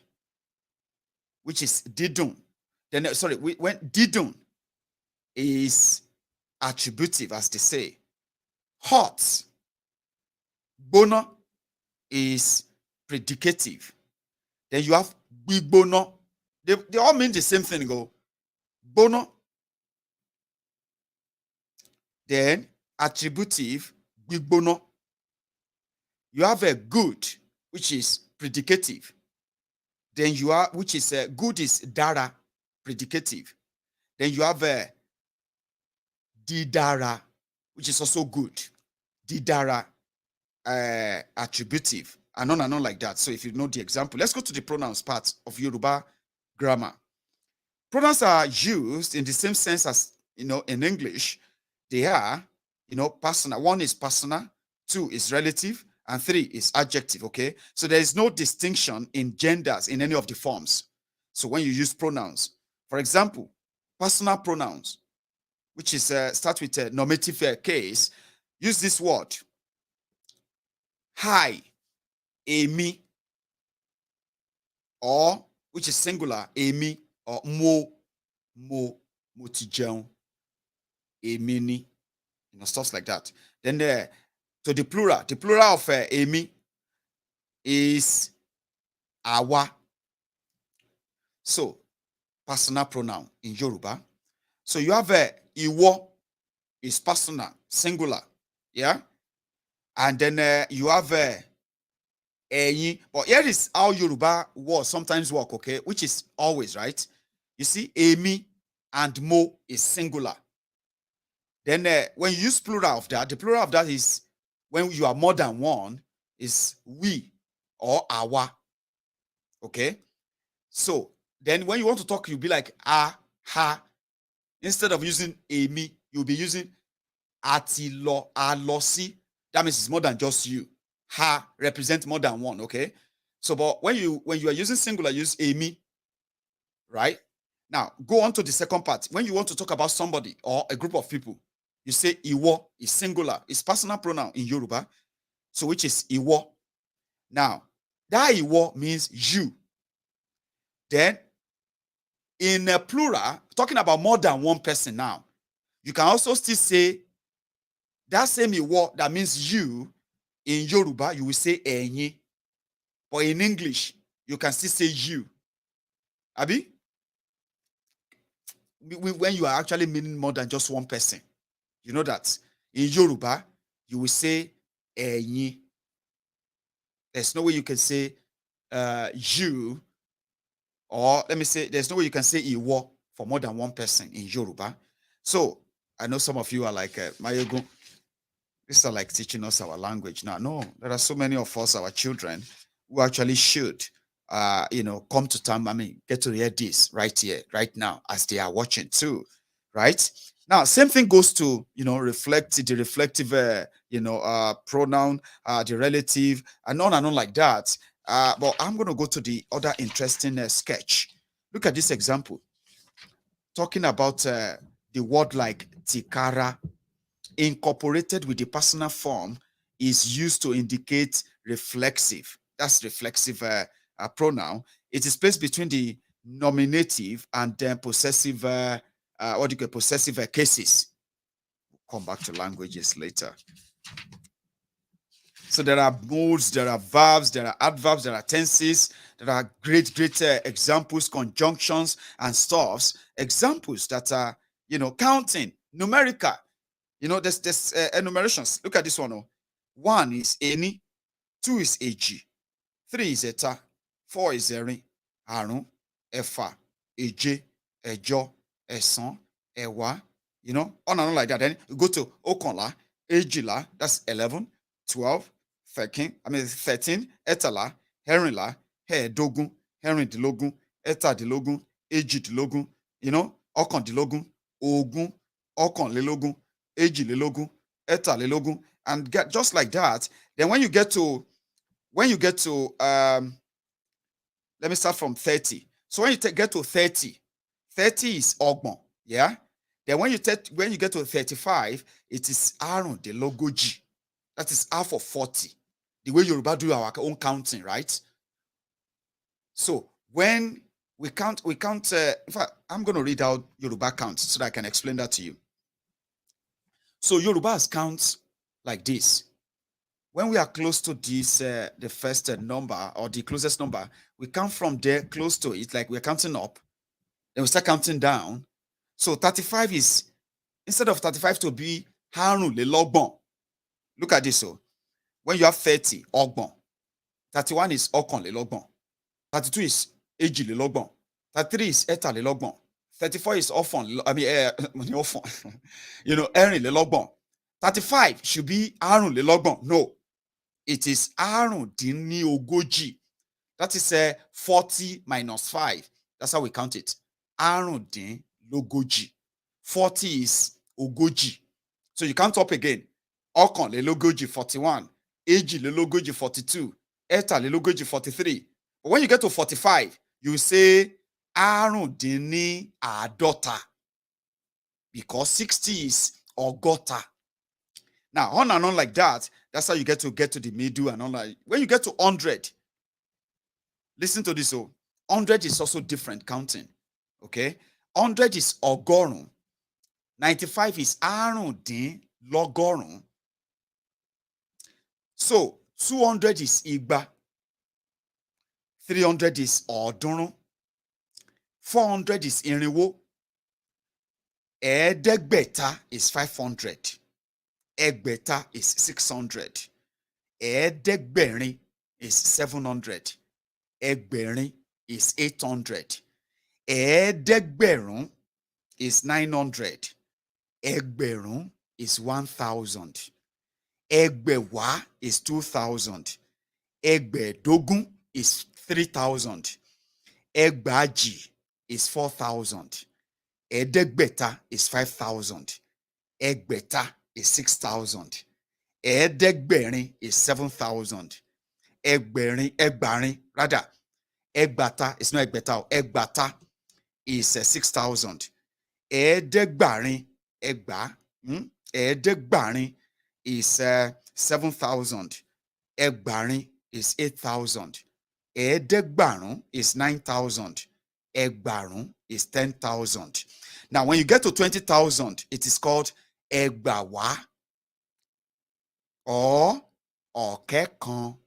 Speaker 3: which is didun. Then when didun is attributive, as they say. Hot, bono is predicative. Then you have bibono. They all mean the same thing. Go bono. Then attributive, bibono. You have a good, which is predicative. Then you are, which is good is dara, predicative. Then you have a didara, which is also good. Didara, attributive, and on like that. So if you know the example, let's go to the pronouns part of Yoruba grammar. Pronouns are used in the same sense as, in English. They are, personal. One is personal, two is relative, and three is adjective, okay? So there is no distinction in genders in any of the forms. So when you use pronouns, for example, personal pronouns, which is start with a normative case, use this word. Hi, Amy, or which is singular, Amy, or motijeun, Emini, stuff like that. Then to the plural of Amy is awa. So personal pronoun in Yoruba. So you have iwo is personal, singular, yeah. And then you have eyin. But here is how Yoruba words sometimes work, okay, which is always right. You see, Amy and mo is singular. Then when you use plural of that, the plural of that is when you are more than one, is we or awa. Okay. So then when you want to talk, you'll be like ha. Instead of using Amy, you'll be using atilo, alosi. That means it's more than just you. Ha represents more than one, okay? So, but when you are using singular, use Amy, right? Now, go on to the second part. When you want to talk about somebody or a group of people, you say Iwo is singular. It's personal pronoun in Yoruba. So, which is Iwo. Now, that Iwo means you. Then, in a plural, talking about more than one person now, you can also still say that same Iwo that means you. In Yoruba, you will say enyi. But in English, you can still say you. Abi? When you are actually meaning more than just one person. You know that. In Yoruba, you will say enyi. There's no way you can say you. Or let me say, there's no way you can say iwo for more than one person in Yoruba. So, I know some of you are like, Maiyegun, these are like teaching us our language now. No, there are so many of us, our children, who actually should, come to term. I mean, get to hear this right here, right now, as they are watching too, right? Now, same thing goes to, reflect the reflective, pronoun, the relative, and on like that. But I'm going to go to the other interesting sketch. Look at this example. Talking about the word like tikara, incorporated with the personal form, is used to indicate reflexive. That's reflexive pronoun. It is placed between the nominative and then possessive, possessive cases. We'll come back to languages later. So there are modes, there are verbs, there are adverbs, there are tenses, there are great examples, conjunctions, and stuffs. Examples that are, counting, numerical. There's enumerations. Look at this one. 1 is eni, 2 is eji, 3 is eta, 4 is erin, àrún, ẹ̀fà, èje, ẹ̀jọ, ẹ̀sán, ẹ̀wá. On and on like that. Then you go to ọ̀kànlá, èjìlá, that's 11, 12, 13, ẹ̀tàlá, ẹ̀rìnlá, ẹ̀ẹ́dógún, ẹ̀rìndínlógún, ẹ̀tàdínlógún, èjìdínlógún, ọ̀kàndínlógún, ogún, ọ̀kànlélógún, èjìlélógún, ẹ̀tàlélógún, and get just like that. Then when you get to let me start from 30. So when you get to 30, 30 is ọgbọ̀n, yeah? Then when you get to 35, it is àrùndínlógójì. That is half of 40. The way Yoruba do our own counting, right? So when we count, in fact, I'm going to read out Yoruba counts so that I can explain that to you. So Yorubas counts like this. When we are close to this, the first number or the closest number, we count from there close to it, like we're counting up. Then we start counting down. So 35 is, instead of 35 to be àrùnlélọ́gbọ̀n. Look at this. So when you have 30, ọgbọ̀n. 31 is ọ̀kànlélọ́gbọ̀n. 32 is èjìlélọ́gbọ̀n. 33 is ẹ̀tàlélọ́gbọ̀n. 34 is ẹ̀rìnlélọ́gbọ̀n. 35 should be àrùnlélọ́gbọ̀n. No, it is àrùndínlógójì. That is 40 minus 5. That's how we count it. Àrùndínlógójì. 40 is ogójì. So you count up again. Ọ̀kànlélógójì, 41. Èjìlélógójì, 42. Ẹ̀tàlélógójì, 43. But when you get to 45, you say àrùndínláàádọ́ta, because 60 is ọgọ́ta. Now, on and on like that, that's how you get to the middle and on like. When you get to 100, listen to this. So 100 is also different counting. Okay? 100 is ọgọ́rùn-ún. 95 is àrùndínlọ́gọ́rùn-ún. So 200 is igba. 300 is ọ̀ọ́dúnrún. 400 is irinwó. Ẹ̀ẹ́dẹ́gbẹ̀ta is 500. Ẹgbẹ̀ta is 600. Ẹ̀ẹ́dẹ́gbẹ̀rin is 700. Ẹgbẹ̀rin is 800. Ẹ̀ẹ́dẹ́gbẹ̀rún is 900. Ẹgbẹ̀rún is 1,000. Ẹgbẹ̀wá is 2,000. Ẹgbẹ̀dógún is 3,000. Ẹgbàájì is 4,000. Ẹ̀ẹ́dẹ́gbẹ̀ta is 5,000. Ẹgbẹ̀ta is 6,000. Ẹ̀ẹ́dẹ́gbẹ̀rin is 7,000. Ẹgbàárin, rather. Ẹgbàta is not ẹgbẹ̀ta. Ẹgbàta is 6,000. Ẹ̀ẹ́dẹ́gbàárin, ẹ̀ẹ́dẹ́gbàárin is 7,000. Ẹgbàárin is 8,000. Ẹ̀ẹ́dẹ́gbàrún is 9,000. Ẹgbàrún is 10,000. Now, when you get to 20,000, it is called ẹgbàwá or ọ̀kẹ́kan.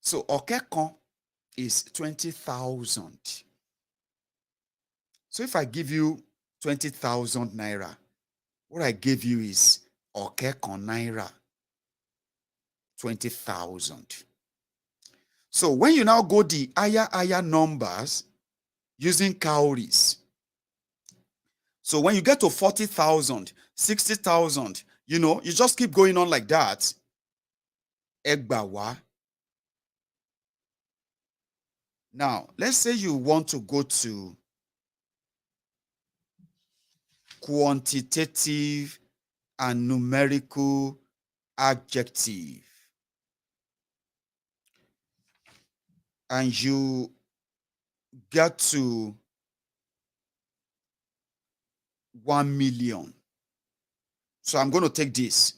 Speaker 3: So, ọ̀kẹ́kan is 20,000. So, if I give you 20,000 naira, what I gave you is ọ̀kẹ́kan naira. 20,000. So when you now go the higher numbers using cowries, so when you get to 40,000, 60,000, you just keep going on like that. Ẹgbàwá. Now, let's say you want to go to quantitative and numerical adjective. And you get to 1 million. So I'm going to take this.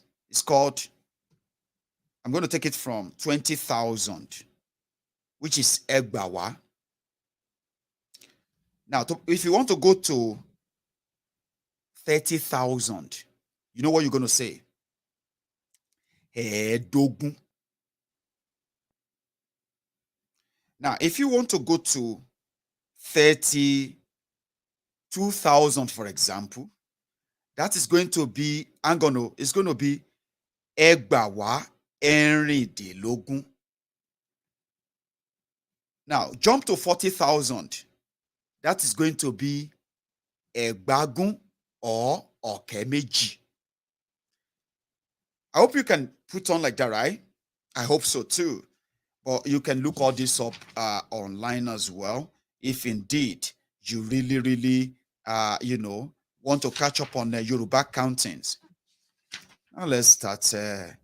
Speaker 3: I'm going to take it from 20,000, which is ẹgbàwá. Now, if you want to go to 30,000, you know what you're going to say? Ẹ̀ẹ́dógún. Now, if you want to go to 32,000, for example, that is going to be, it's going to be ẹgbàwá ẹ̀rìndínlógún. Now, jump to 40,000. That is going to be ẹgbàgún or ọ̀kẹ́méjì. I hope you can put on like that, right? I hope so too. But you can look all this up online as well, if indeed you really want to catch up on Yoruba countings. Now let's start the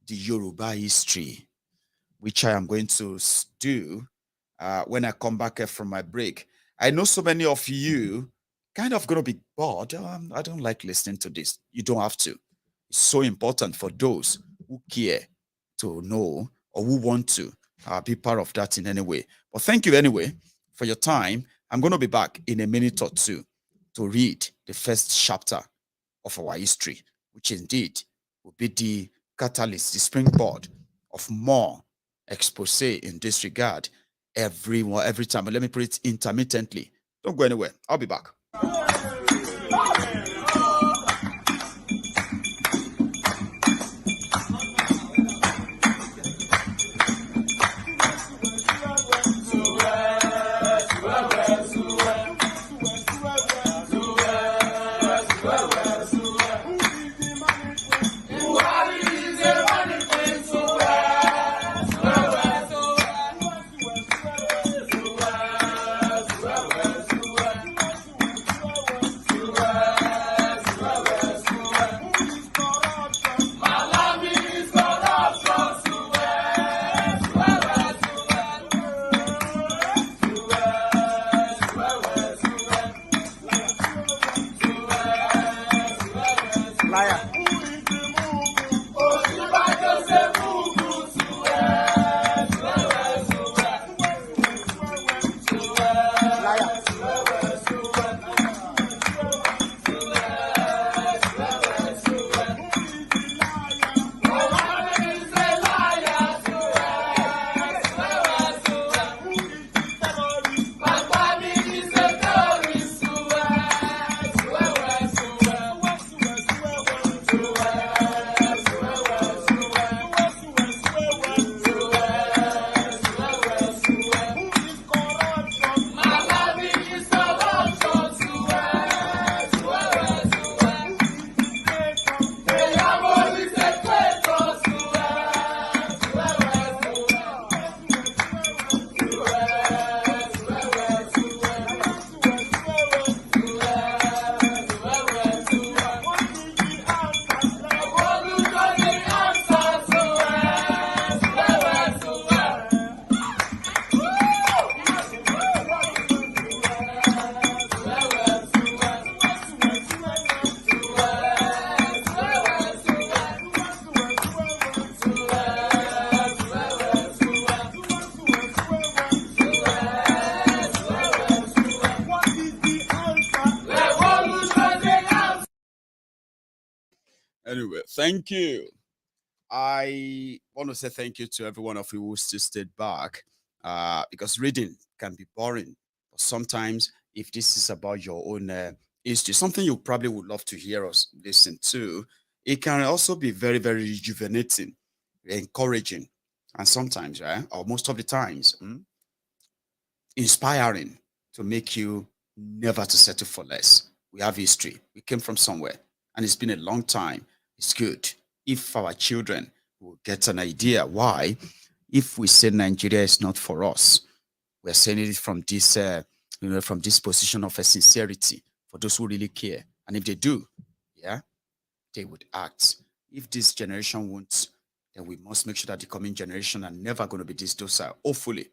Speaker 3: Yoruba history, which I am going to do when I come back from my break. I know so many of you kind of going to be bored. I don't like listening to this. You don't have to. It's so important for those who care to know or who want to be part of that in any way. But thank you anyway for your time. I'm going to be back in a minute or two to read the first chapter of our history, which indeed will be the catalyst, the springboard of more expose in this regard every time. But let me put it intermittently. Don't go anywhere. I'll be back. Anyway, thank you. I want to say thank you to every one of you who still stayed back because reading can be boring. But sometimes, if this is about your own history, something you probably would love to hear us listen to, it can also be very, very rejuvenating, encouraging, and sometimes, right, or most of the times, inspiring to make you never to settle for less. We have history. We came from somewhere, and it's been a long time. It's good if our children will get an idea why, if we say Nigeria is not for us, we're saying it from this, from this position of a sincerity for those who really care. And if they do, yeah, they would act. If this generation won't, then we must make sure that the coming generation are never going to be this docile. Hopefully,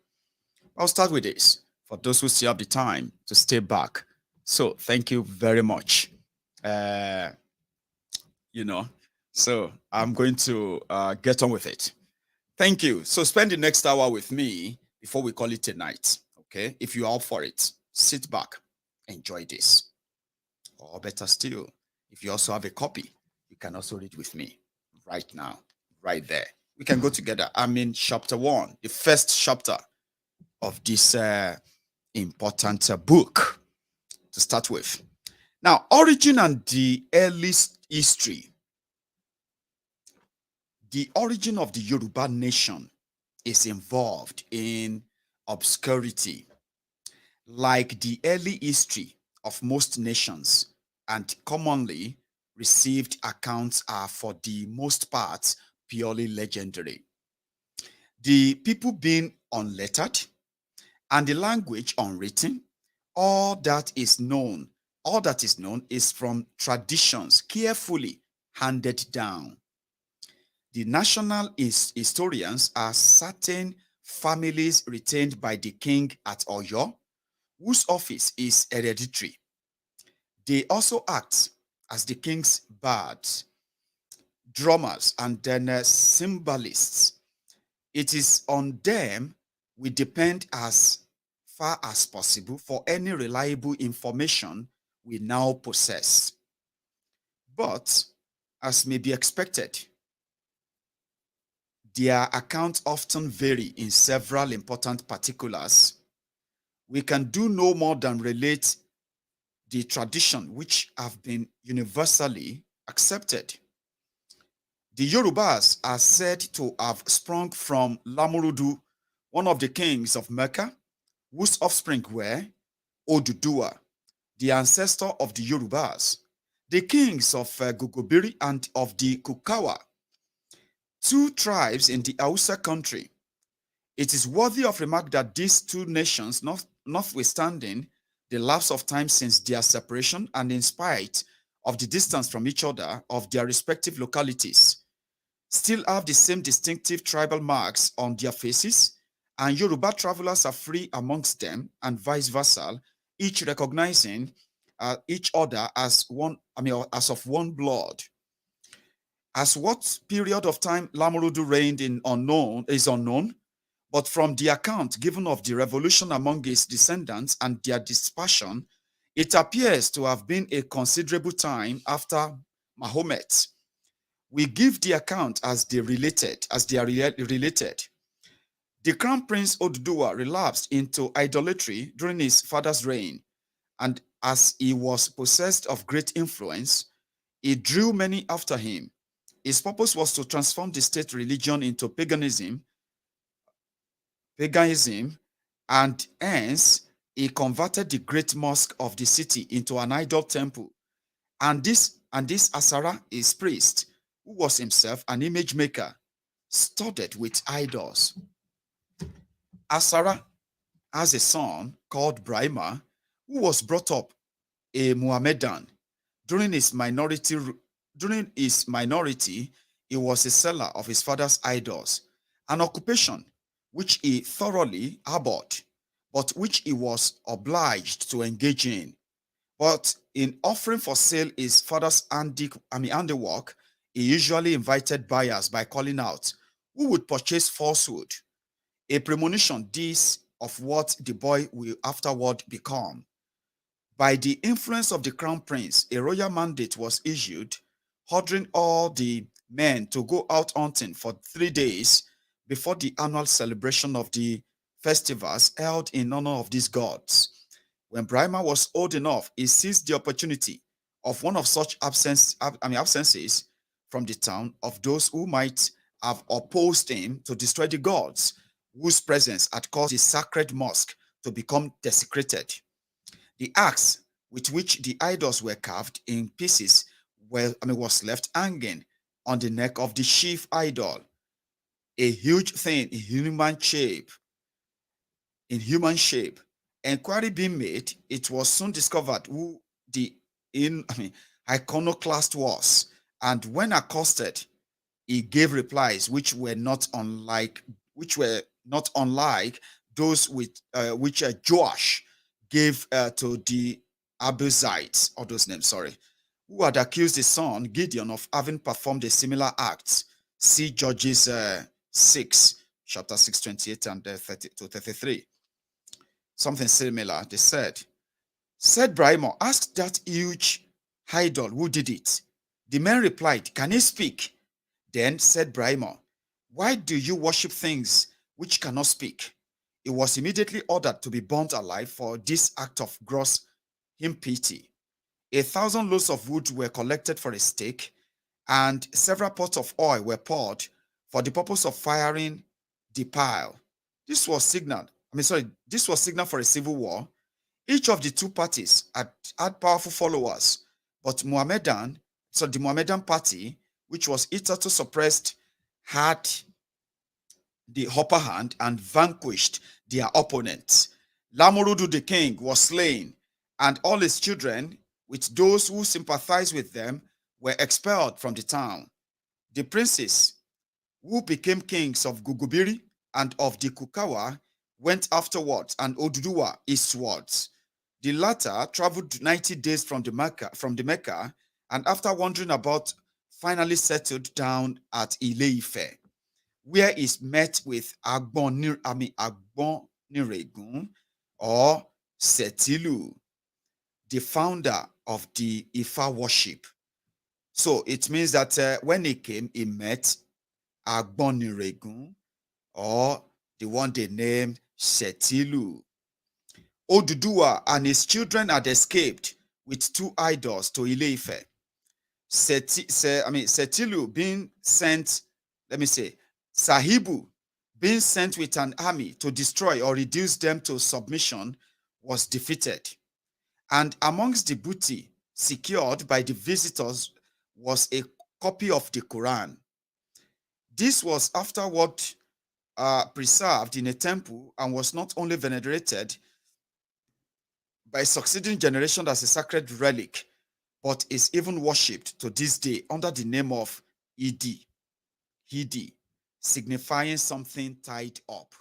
Speaker 3: I'll start with this for those who still have the time to stay back. So thank you very much. So I'm going to get on with it. Thank you. So spend the next hour with me before we call it a night. Okay. If you're all for it, sit back, enjoy this. Or better still, if you also have a copy, you can also read with me right now, right there. We can go together. I'm in chapter 1, the first chapter of this important book to start with. Now, origin and the earliest history. The origin of the Yoruba nation is involved in obscurity, like the early history of most nations, and commonly received accounts are for the most part purely legendary. The people being unlettered and the language unwritten, all that is known all that is known is from traditions carefully handed down. The national historians are certain families retained by the king at Oyo, whose office is hereditary. They also act as the king's bards, drummers, and then cymbalists. It is on them we depend as far as possible for any reliable information we now possess. But, as may be expected, their accounts often vary in several important particulars. We can do no more than relate the tradition which have been universally accepted. The Yorubas are said to have sprung from Lamurudu, one of the kings of Mecca, whose offspring were Oduduwa, the ancestor of the Yorubas, the kings of Gogobiri and of the Kukawa, two tribes in the Hausa country. It is worthy of remark that these two nations, notwithstanding the lapse of time since their separation and in spite of the distance from each other of their respective localities, still have the same distinctive tribal marks on their faces, and Yoruba travelers are free amongst them and vice versa, each recognizing each other as one, as of one blood. As what period of time Lamurudu reigned in is unknown, but from the account given of the revolution among his descendants and their dispersion, it appears to have been a considerable time after Mahomet. We give the account as they are related. The Crown Prince Oduduwa relapsed into idolatry during his father's reign, and as he was possessed of great influence, he drew many after him. His purpose was to transform the state religion into paganism, and hence he converted the great mosque of the city into an idol temple. And this Asara, his priest, who was himself an image maker, studded with idols. Asara has a son called Brahma, who was brought up a Mohammedan. During his minority, he was a seller of his father's idols, an occupation which he thoroughly abhorred, but which he was obliged to engage in. But in offering for sale his father's handiwork, he usually invited buyers by calling out, who would purchase falsehood, a premonition this of what the boy will afterward become. By the influence of the crown prince, a royal mandate was issued, ordering all the men to go out hunting for 3 days before the annual celebration of the festivals held in honor of these gods. When Brahma was old enough, he seized the opportunity of one of such absences from the town of those who might have opposed him to destroy the gods, whose presence had caused the sacred mosque to become desecrated. The axe with which the idols were carved in pieces was left hanging on the neck of the chief idol. A huge thing in human shape. Inquiry being made, it was soon discovered who the iconoclast was, and when accosted, he gave replies which were not unlike those which Joash gave to the Abuzites, or those names, who had accused his son Gideon of having performed a similar act. See Judges 6, chapter 6, 28 and 30 to 33. Something similar, they said Brahma, ask that huge idol who did it. The men replied, can he speak? Then said Brahma, why do you worship things which cannot speak? He was immediately ordered to be burnt alive for this act of gross impiety. 1,000 loads of wood were collected for a stake, and several pots of oil were poured for the purpose of firing the pile. This was signal for a civil war. Each of the two parties had powerful followers, but the Mohammedan party, which was hitherto suppressed, had the upper hand and vanquished their opponents. Lamurudu the king was slain, and all his children with those who sympathized with them, were expelled from the town. The princes, who became kings of Gugubiri and of the Kukawa, went afterwards, and Oduduwa eastwards. The latter traveled 90 days from the Mecca, and after wandering about, finally settled down at Ile-Ife, where he met with Agboniregun or Setilu, the founder of the Ifa worship. So it means that when he came, he met Agboniregun, or the one they named Setilu. Oduduwa and his children had escaped with 2 idols to Ile-Ife. Setilu being sent, Sahibu being sent with an army to destroy or reduce them to submission, was defeated. And amongst the booty secured by the visitors was a copy of the Quran. This was afterward preserved in a temple and was not only venerated by succeeding generations as a sacred relic, but is even worshipped to this day under the name of Hidi, signifying something tied up.